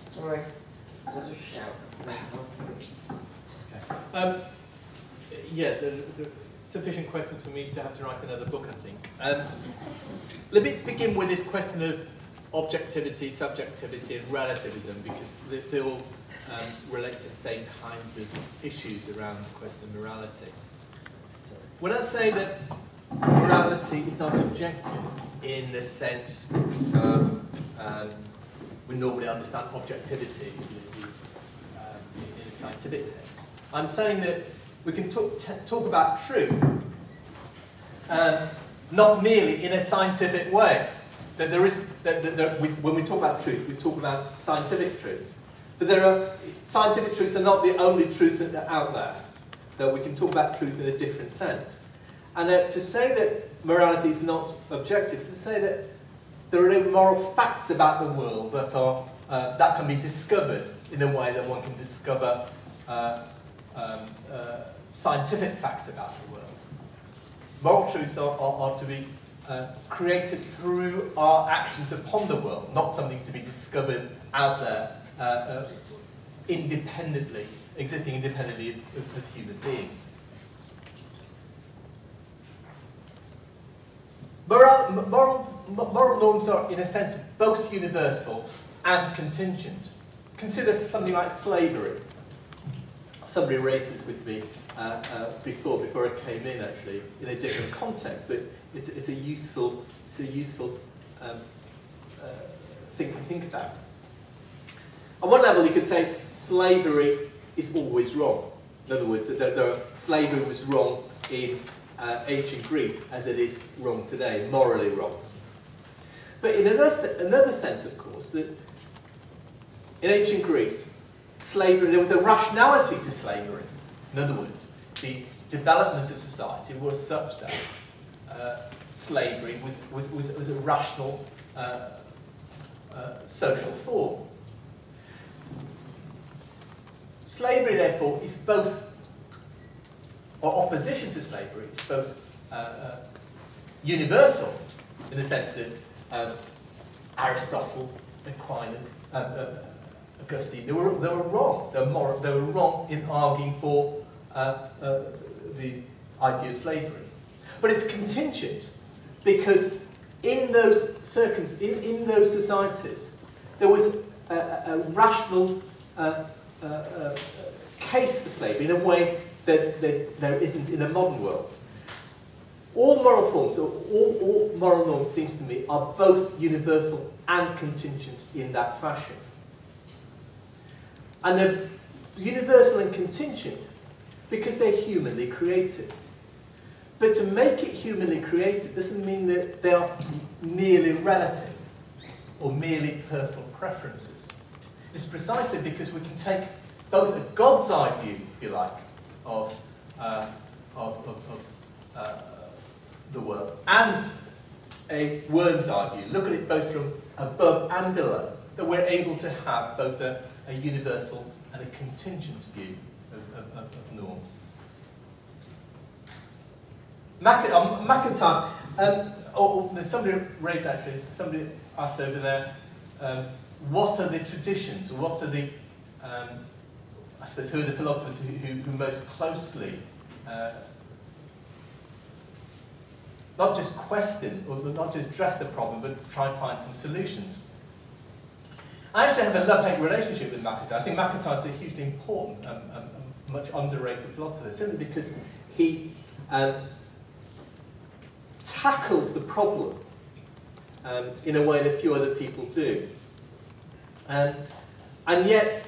Speaker 3: Sorry. So just shout.
Speaker 1: Okay. Yeah, the sufficient questions for me to have to write another book, I think. Let me begin with this question of objectivity, subjectivity, and relativism, because they all relate to the same kinds of issues around the question of morality. When I say that morality is not objective in the sense we normally understand objectivity in a scientific sense, I'm saying that we can talk about truth not merely in a scientific way. That when we talk about truth, we talk about scientific truths. But scientific truths are not the only truths that are out there. That we can talk about truth in a different sense. And that to say that morality is not objective is to say that there are no moral facts about the world that are that can be discovered in a way that one can discover scientific facts about the world. Moral truths are to be created through our actions upon the world, not something to be discovered out there independently, existing independently of human beings. Moral norms are, in a sense, both universal and contingent. Consider something like slavery. Somebody raised this with me before I came in, actually, in a different context, but it's a useful thing to think about. On one level, you could say slavery is always wrong. In other words, slavery was wrong in ancient Greece, as it is wrong today, morally wrong. But in another sense, of course, that in ancient Greece, slavery, there was a rationality to slavery. In other words, the development of society was such that slavery was a rational social form. Slavery, therefore, is both, or opposition to slavery, is both universal, in the sense that Aristotle, Aquinas, Augustine, they were wrong. They were wrong in arguing for the idea of slavery. But it's contingent, because in those in those societies, there was a rational case for slavery in a way that there isn't in a modern world. All moral forms, or all moral norms, seems to me, are both universal and contingent in that fashion. And they're universal and contingent because they're humanly created. But to make it humanly created doesn't mean that they are merely relative or merely personal preferences. It's precisely because we can take both a God's eye view, if you like, of the world and a worm's eye view, look at it both from above and below, that we're able to have both a universal and a contingent view of norms. McIntyre, somebody raised actually, somebody asked over there, what are the traditions, or what are the, I suppose, who are the philosophers who most closely not just question, or not just address the problem, but try and find some solutions. I actually have a love-hate relationship with McIntyre. I think McIntyre is a hugely important and much underrated philosopher, simply because he tackles the problem in a way that few other people do. And yet,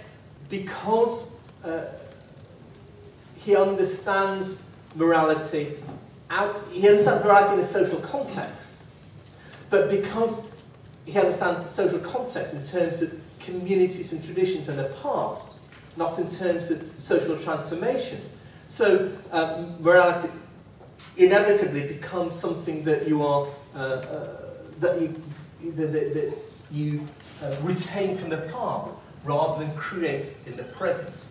Speaker 1: because he understands morality he understands morality in a social context, but because he understands the social context in terms of communities and traditions and the past, not in terms of social transformation. So morality inevitably becomes something that you are that you retain from the past rather than create in the present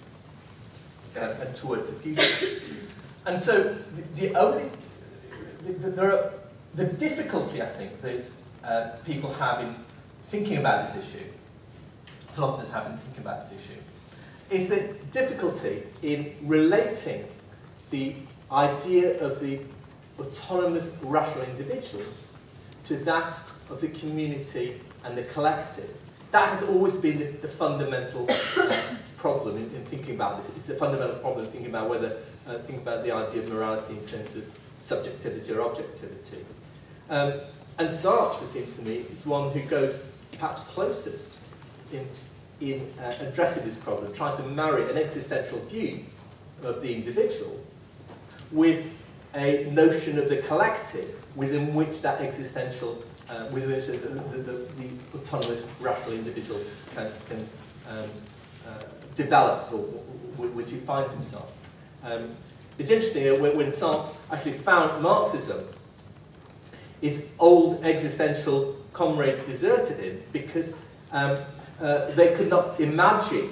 Speaker 1: and towards the future. And so the difficulty, I think, that people have in thinking about this issue, philosophers have in thinking about this issue, is the difficulty in relating the idea of the autonomous rational individual to that of the community and the collective. That has always been the fundamental problem in thinking about this. It's a fundamental problem in thinking about whether think about the idea of morality in terms of subjectivity or objectivity. And Sartre, it seems to me, is one who goes perhaps closest in addressing this problem, trying to marry an existential view of the individual with a notion of the collective within which that existential, within which the autonomous rational individual can develop, or which he finds himself. It's interesting that when Sartre actually found Marxism, his old existential comrades deserted him because they could not imagine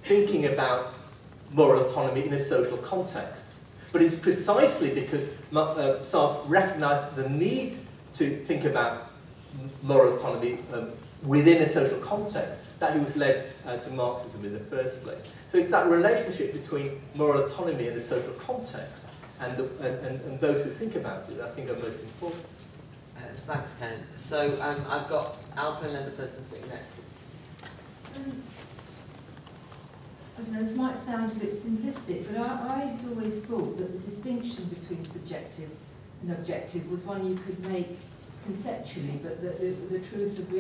Speaker 1: thinking about moral autonomy in a social context. But it's precisely because Sartre recognized the need to think about moral autonomy within a social context that he was led to Marxism in the first place. So it's that relationship between moral autonomy and the social context and those who think about it that I think are most important.
Speaker 3: Thanks, Ken. So I've got Alpin and the person sitting next to you.
Speaker 8: I don't know, this might sound a bit simplistic, but I've always thought that the distinction between subjective and objective was one you could make conceptually, but the truth of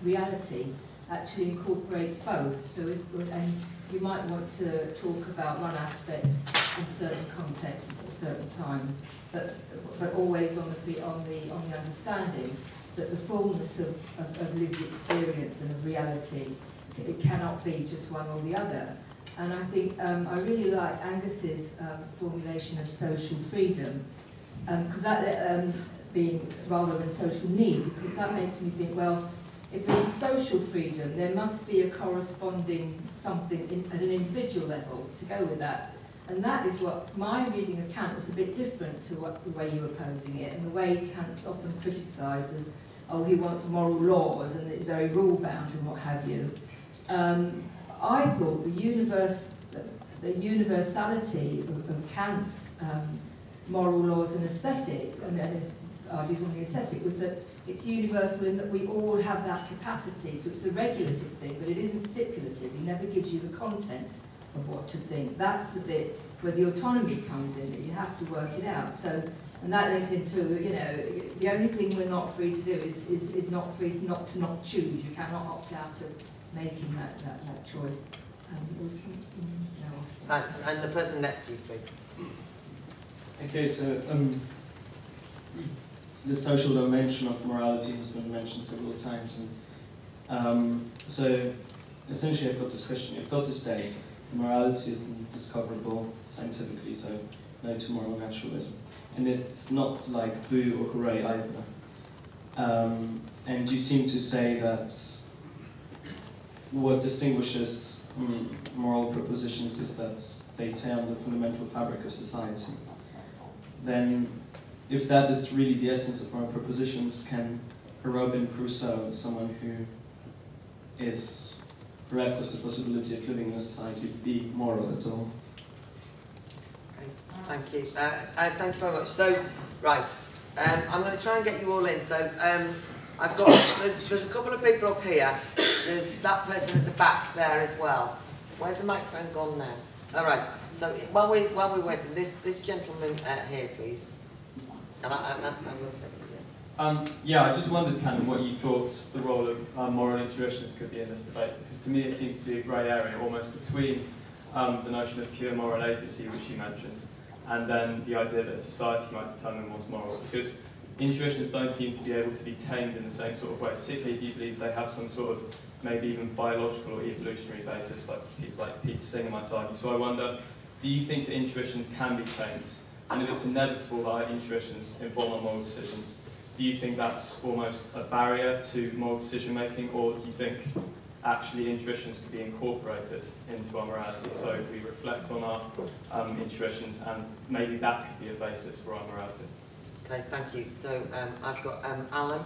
Speaker 8: reality actually incorporates both. So, and you might want to talk about one aspect in certain contexts at certain times, but always on the understanding that the fullness of lived experience and of reality, it cannot be just one or the other. And I think I really like Angus's formulation of social freedom, because that being rather than social need, because that makes me think, well, if there's a social freedom, there must be a corresponding something at an individual level to go with that. And that is what my reading of Kant was a bit different to the way you were posing it, and the way Kant's often criticised as, oh, he wants moral laws and it's very rule-bound and what have you. I thought the universality of Kant's moral laws and aesthetic, and his argues on the aesthetic, was that it's universal in that we all have that capacity. So it's a regulative thing, but it isn't stipulative. He never gives you the content of what to think. That's the bit where the autonomy comes in, that you have to work it out. So, and that links into, you know, the only thing we're not free to do is not free not to not choose. You cannot opt out of making that choice.
Speaker 3: Thanks. And the person next to you, please.
Speaker 9: Okay, so the social dimension of morality has been mentioned several times. And, so essentially I've got this question. You've got to state morality isn't discoverable scientifically, so no to moral naturalism. And it's not like boo or hooray either. And you seem to say that what distinguishes moral propositions is that they tell the fundamental fabric of society. Then, if that is really the essence of moral propositions, can a Robin Crusoe, someone who is bereft of the possibility of living in a society be moral at all.
Speaker 3: Okay, thank you. Thank you very much. So, right, I'm going to try and get you all in. So, I've got, there's a couple of people up here. There's that person at the back there as well. Where's the microphone gone now? All right. So while we're waiting, this gentleman here, please. And I will take it.
Speaker 10: Yeah, I just wondered, Kenan, what you thought the role of moral intuitions could be in this debate, because to me it seems to be a grey area almost between the notion of pure moral agency, which you mentioned, and then the idea that society might determine what's morals, because intuitions don't seem to be able to be tamed in the same sort of way, particularly if you believe they have some sort of maybe even biological or evolutionary basis, like people like Peter Singer might argue. So I wonder, do you think that intuitions can be tamed? And if it's inevitable that our intuitions inform our moral decisions, do you think that's almost a barrier to moral decision making, or do you think actually intuitions could be incorporated into our morality? So we reflect on our intuitions, and maybe that could be a basis for our morality.
Speaker 3: Okay, thank you. So I've got Alan.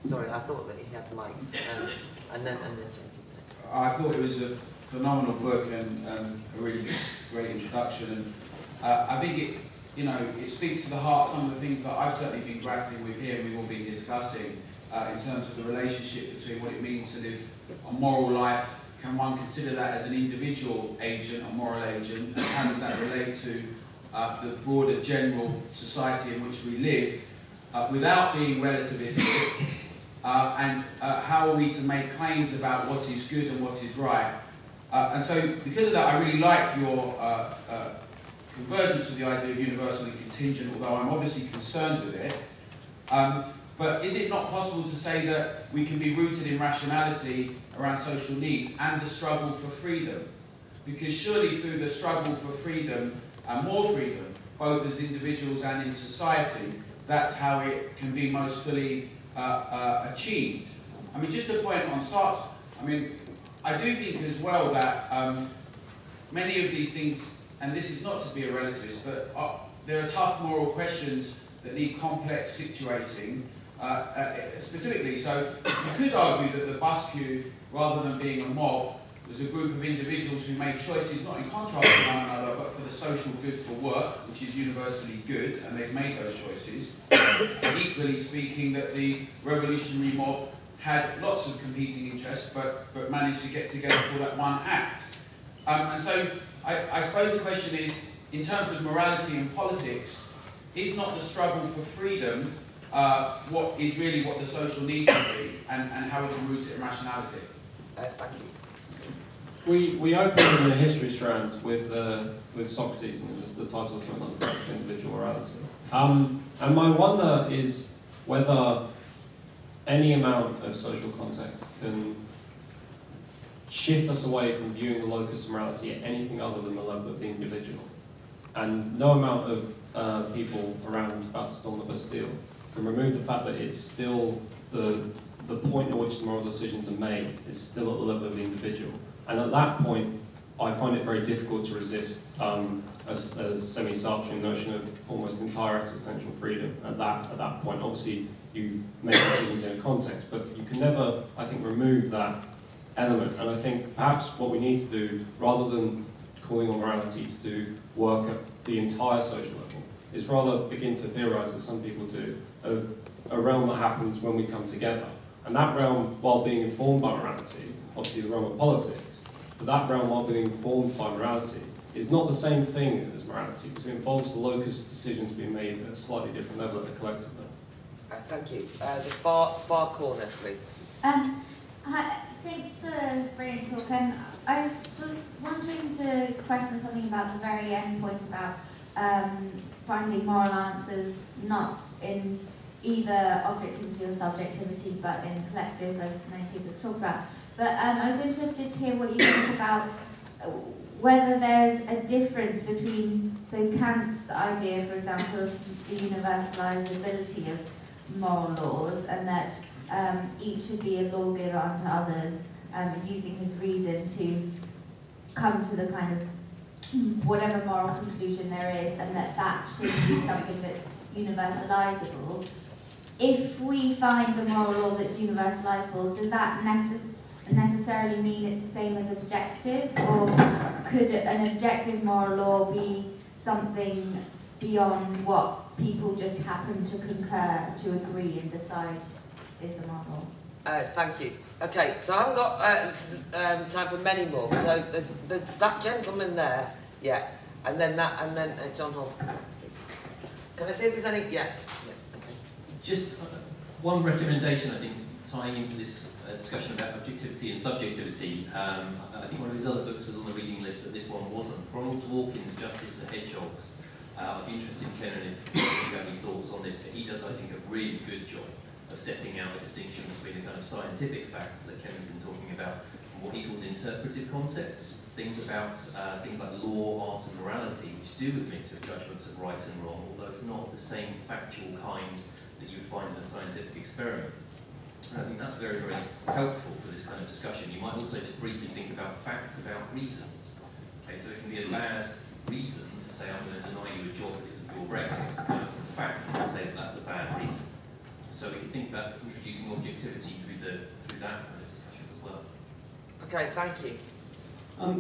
Speaker 3: Sorry, I thought that he had the mic. And then Jacob.
Speaker 11: I thought it was a phenomenal book and a really great introduction. And I think it speaks to the heart some of the things that I've certainly been grappling with here and we've all been discussing in terms of the relationship between what it means to live a moral life. Can one consider that as an individual agent, a moral agent, and how does that relate to the broader general society in which we live without being relativistic? And how are we to make claims about what is good and what is right? And so, because of that, I really like your convergence with the idea of universal and contingent, although I'm obviously concerned with it. But is it not possible to say that we can be rooted in rationality around social need and the struggle for freedom? Because surely through the struggle for freedom and more freedom, both as individuals and in society, that's how it can be most fully achieved. I mean, just a point on Sartre, I mean, I do think as well that many of these things, and this is not to be a relativist, but there are tough moral questions that need complex situating, specifically. So you could argue that the bus queue, rather than being a mob, was a group of individuals who made choices not in contrast to one another, but for the social good for work, which is universally good, and they've made those choices. And equally speaking, that the revolutionary mob had lots of competing interests, but managed to get together for that one act. And so I suppose the question is, in terms of morality and politics, is not the struggle for freedom what the social need to be, and how we can root it in rationality?
Speaker 3: Thank you.
Speaker 9: We opened in the history strand with Socrates, and the title was something like Individual Morality. And my wonder is whether any amount of social context can shift us away from viewing the locus of morality at anything other than the level of the individual. And no amount of people around Bastille on the Bastille can remove the fact that it's still the point at which the moral decisions are made is still at the level of the individual. And at that point, I find it very difficult to resist a semi-Sartrean notion of almost entire existential freedom at that point. Obviously, you make decisions in a context, but you can never, I think, remove that element. And I think perhaps what we need to do, rather than calling on morality to do work at the entire social level, is rather begin to theorise, as some people do, of a realm that happens when we come together. And that realm, while being informed by morality, obviously the realm of politics, but that realm, while being informed by morality, is not the same thing as morality, because it involves the locus of decisions being made at a slightly different level at a collective level.
Speaker 3: Thank you. The far corner, please.
Speaker 12: Thanks for a brilliant talk. I was wanting to question something about the very end point about finding moral answers not in either objectivity or subjectivity, but in collective, as many people have talked about. But I was interested to hear what you think about whether there's a difference between, so Kant's idea, for example, of the universalizability of moral laws, and that each should be a lawgiver unto others, using his reason to come to the kind of whatever moral conclusion there is, and that should be something that's universalizable. if we find a moral law that's universalisable, does that necessarily mean it's the same as objective, or could an objective moral law be something beyond what people just happen to concur, to agree and decide is the moral law?
Speaker 3: Thank you. Okay, so I haven't got time for many more. So there's that gentleman there, yeah, and then John Hall. Please. Can I see if there's any? Yeah. Okay.
Speaker 13: Just one recommendation, I think, tying into this discussion about objectivity and subjectivity. I think one of his other books was on the reading list, but this one wasn't. Ronald Dworkin's Justice for Hedgehogs. I'd be interested, Kenan, if you have any thoughts on this, but he does, I think, a really good job of setting out a distinction between the kind of scientific facts that Kenan's been talking about and what he calls interpretive concepts, things about things like law, art and morality, which do admit of judgments of right and wrong, although it's not the same factual kind that you would find in a scientific experiment. And I think that's very, very helpful for this kind of discussion. You might also just briefly think about facts about reasons. Okay, so it can be a bad reason to say I'm going to deny you a job because of your race, but it's a fact to say that that's a bad reason. So we can think about introducing objectivity through that kind of discussion as well.
Speaker 3: Okay, thank you.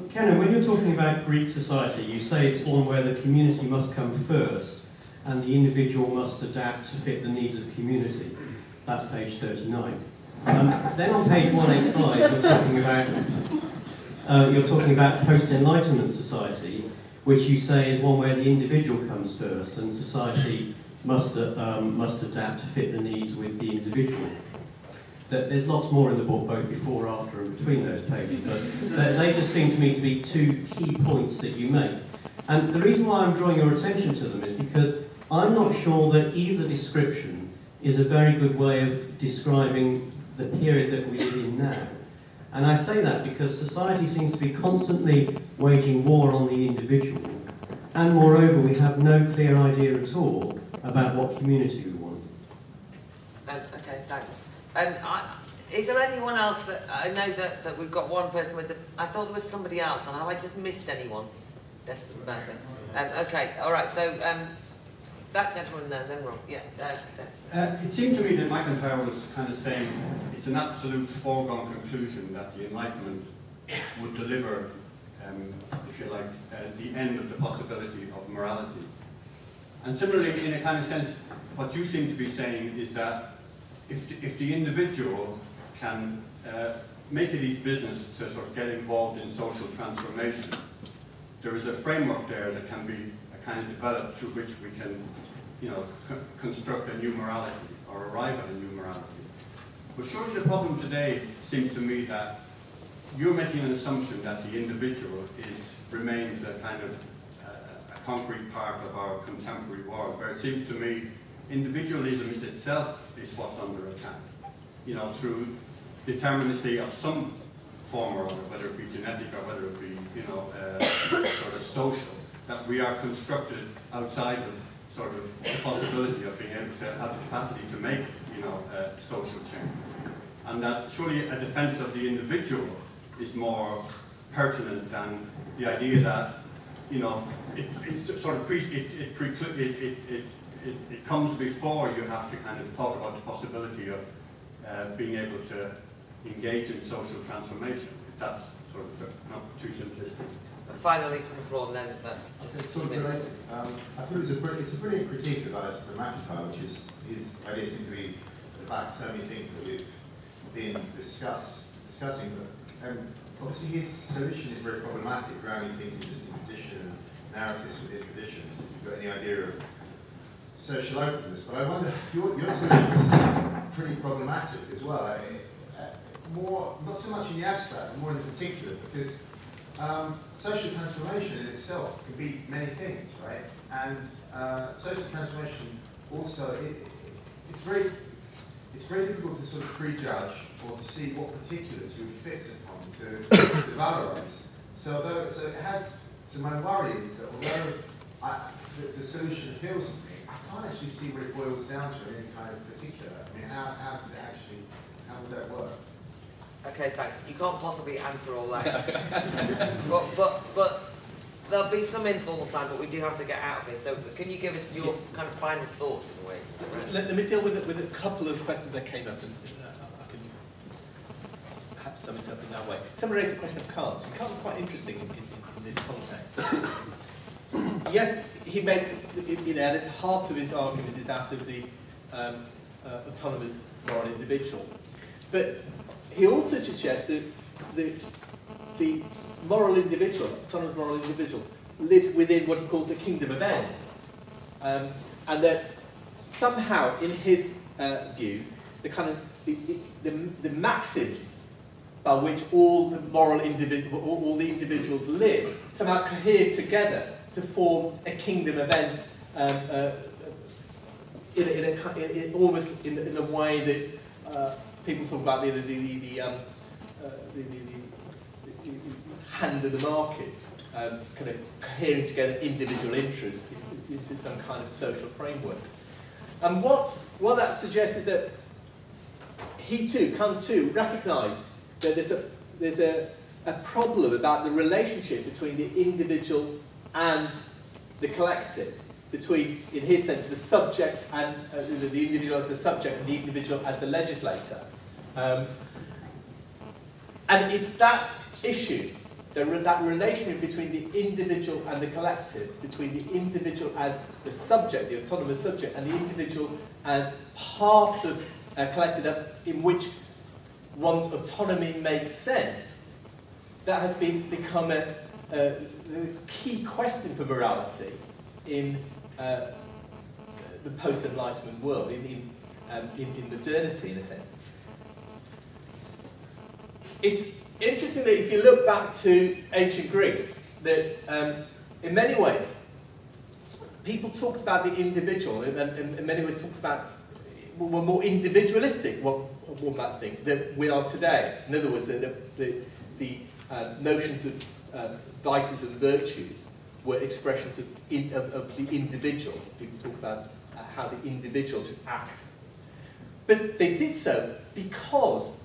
Speaker 14: Kenan, when you're talking about Greek society, you say it's one where the community must come first and the individual must adapt to fit the needs of community. That's page 39. Then on page 185, you're talking about post-Enlightenment society, which you say is one where the individual comes first and society must adapt to fit the needs with the individual. There's lots more in the book, both before, after, and between those pages, but they just seem to me to be two key points that you make. And the reason why I'm drawing your attention to them is because I'm not sure that either description is a very good way of describing the period that we live in now. And I say that because society seems to be constantly waging war on the individual, and moreover, we have no clear idea at all about what community we want.
Speaker 3: Okay, thanks. Is there anyone else that, I know that we've got one person with the, I thought there was somebody else, and have I just missed anyone? Desperate badly. Okay, all right, so that gentleman there, then Rob, yeah.
Speaker 15: It seemed to me that McIntyre was kind of saying it's an absolute foregone conclusion that the Enlightenment would deliver, if you like, the end of the possibility of morality. And similarly, in a kind of sense, what you seem to be saying is that if the individual can make it his business to sort of get involved in social transformation, there is a framework there that can be kind of developed through which we can, you know, construct a new morality or arrive at a new morality. But surely the problem today seems to me that you're making an assumption that the individual remains a kind of a concrete part of our contemporary world, where it seems to me individualism is itself is what's under attack, you know, through determinacy of some form or other, whether it be genetic or whether it be, you know, sort of social, that we are constructed outside of sort of the possibility of being able to have the capacity to make, you know, social change. And that surely a defense of the individual is more pertinent than the idea that, you know, it comes before you have to kind of talk about the possibility of being able to engage in social transformation. That's sort of not too simplistic.
Speaker 3: And finally, from the floor, and then just
Speaker 16: it's sort of related. I thought it's a brilliant critique of Alistair McIntyre, which is his ideas seem to be about so many things that we've been discussing. But obviously, his solution is very problematic, grounding things in just in tradition and narratives within traditions. If you've got any idea of social openness, but I wonder your solution is pretty problematic as well. More, not so much in the abstract, but more in the particular, because social transformation in itself can be many things, right? And social transformation also, it's very difficult to sort of prejudge or to see what particulars you would fix upon to valorize. So it has. So my worry is that although the solution appeals to me, I can't actually see what it boils down to in any kind of particular. I mean, how would that work?
Speaker 3: Okay, thanks. You can't possibly answer all that. but there'll be some informal time, but we do have to get out of here. So can you give us your kind of final thoughts in a way?
Speaker 1: Let me deal with a couple of questions that came up, and I can perhaps sum it up in that way. Someone raised the question of Kant. And Kant was quite interesting in this context. Yes, he makes, at the heart of his argument is that of the autonomous moral individual. But he also suggests that the moral individual, autonomous moral individual, lives within what he called the kingdom of ends. And that somehow, in his view, the maxims by which all the all the individuals live somehow cohere together to form a kingdom of ends, almost in the way that people talk about the hand of the market, kind of cohering together individual interests into some kind of social framework. And what that suggests is that he too, Kant too, recognised that there's a problem about the relationship between the individual and the collective, between, in his sense, the subject and the individual as the subject and the individual as the legislator. And it's that issue, that relationship between the individual and the collective, between the individual as the subject, the autonomous subject, and the individual as part of a collective in which one's autonomy makes sense, that has become a key question for morality in the post-Enlightenment world, in modernity, in a sense. It's interesting that if you look back to ancient Greece, that in many ways, people talked about the individual, and in many ways talked about, were more individualistic, one might think, than we are today. In other words, the notions of vices and virtues were expressions of the individual. People talk about how the individual should act. But they did so because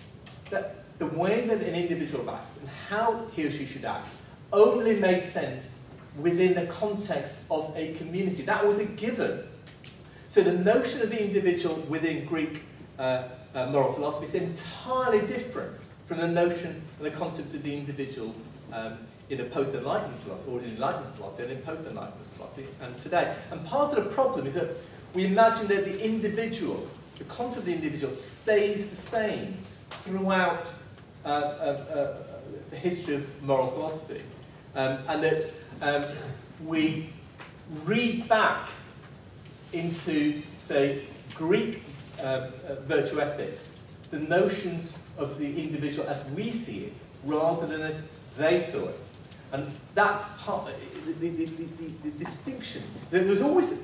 Speaker 1: the way that an individual acted and how he or she should act only made sense within the context of a community. That was a given. So the notion of the individual within Greek moral philosophy is entirely different from the notion and the concept of the individual in a post-Enlightenment philosophy, or in Enlightenment philosophy, and in post-Enlightenment philosophy, and today. And part of the problem is that we imagine that the individual, the concept of the individual, stays the same throughout the history of moral philosophy, and that we read back into, say, Greek virtue ethics, the notions of the individual as we see it, rather than as they saw it. And that's part, the distinction. There was always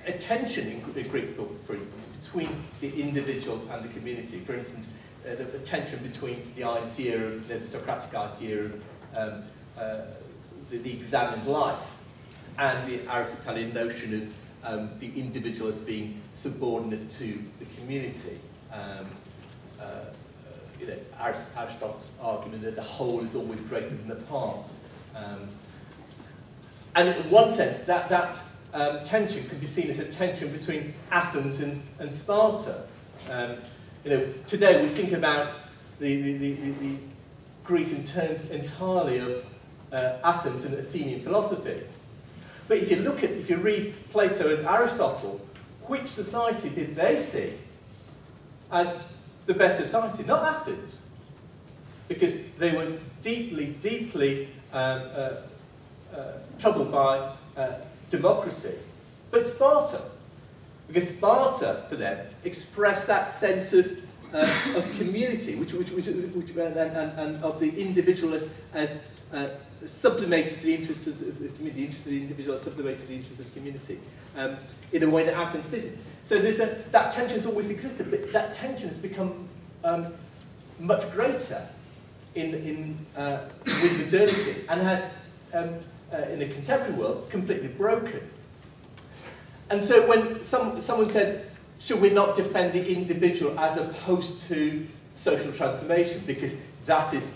Speaker 1: a tension in Greek thought, for instance, between the individual and the community. For instance, the tension between the idea of, the Socratic idea of the examined life and the Aristotelian notion of the individual as being subordinate to the community. Aristotle's argument that the whole is always greater than the part. And in one sense, that tension can be seen as a tension between Athens and Sparta. Today we think about the Greece in terms entirely of Athens and Athenian philosophy. But if you read Plato and Aristotle, which society did they see as the best society? Not Athens, because they were deeply, deeply troubled by democracy, but Sparta, because Sparta for them expressed that sense of community, which and of the individual as sublimated the interests of the community, the interests of the individual as sublimated the interests of the community, in a way that Athens didn't. So that tension has always existed, but that tension has become much greater with modernity, and has, in the contemporary world, completely broken. And so when someone said, should we not defend the individual as opposed to social transformation, because that is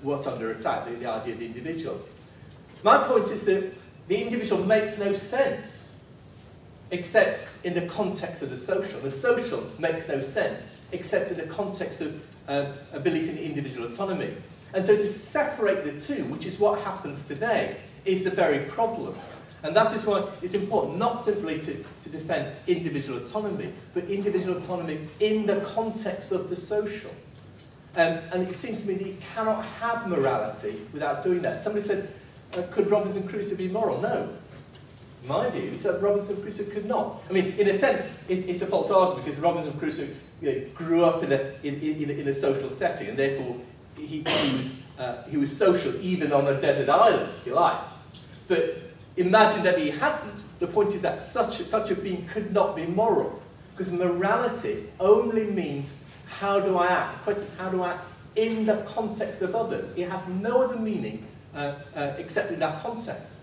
Speaker 1: what's under attack, the idea of the individual. My point is that the individual makes no sense except in the context of the social. The social makes no sense except in the context of a belief in individual autonomy. And so to separate the two, which is what happens today, is the very problem. And that is why it's important not simply to defend individual autonomy, but individual autonomy in the context of the social. And it seems to me that you cannot have morality without doing that. Somebody said, could Robinson Crusoe be moral? No. My view is that Robinson Crusoe could not. I mean, in a sense, it's a false argument because Robinson Crusoe grew up in a social setting, and therefore he was social even on a desert island, if you like. But imagine that he hadn't. The point is that such a being could not be moral, because morality only means how do I act. The question is how do I act in the context of others. It has no other meaning except in that context.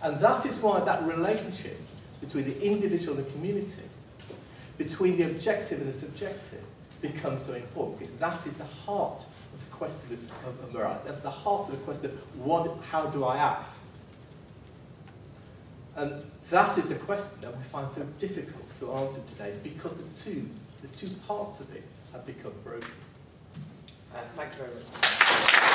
Speaker 1: And that is why that relationship between the individual and the community, between the objective and the subjective, becomes so important, because that is the heart of the question of morality. That's the heart of the question of how do I act? And that is the question that we find so difficult to answer today, because the two parts of it have become broken.
Speaker 3: Thank you very much.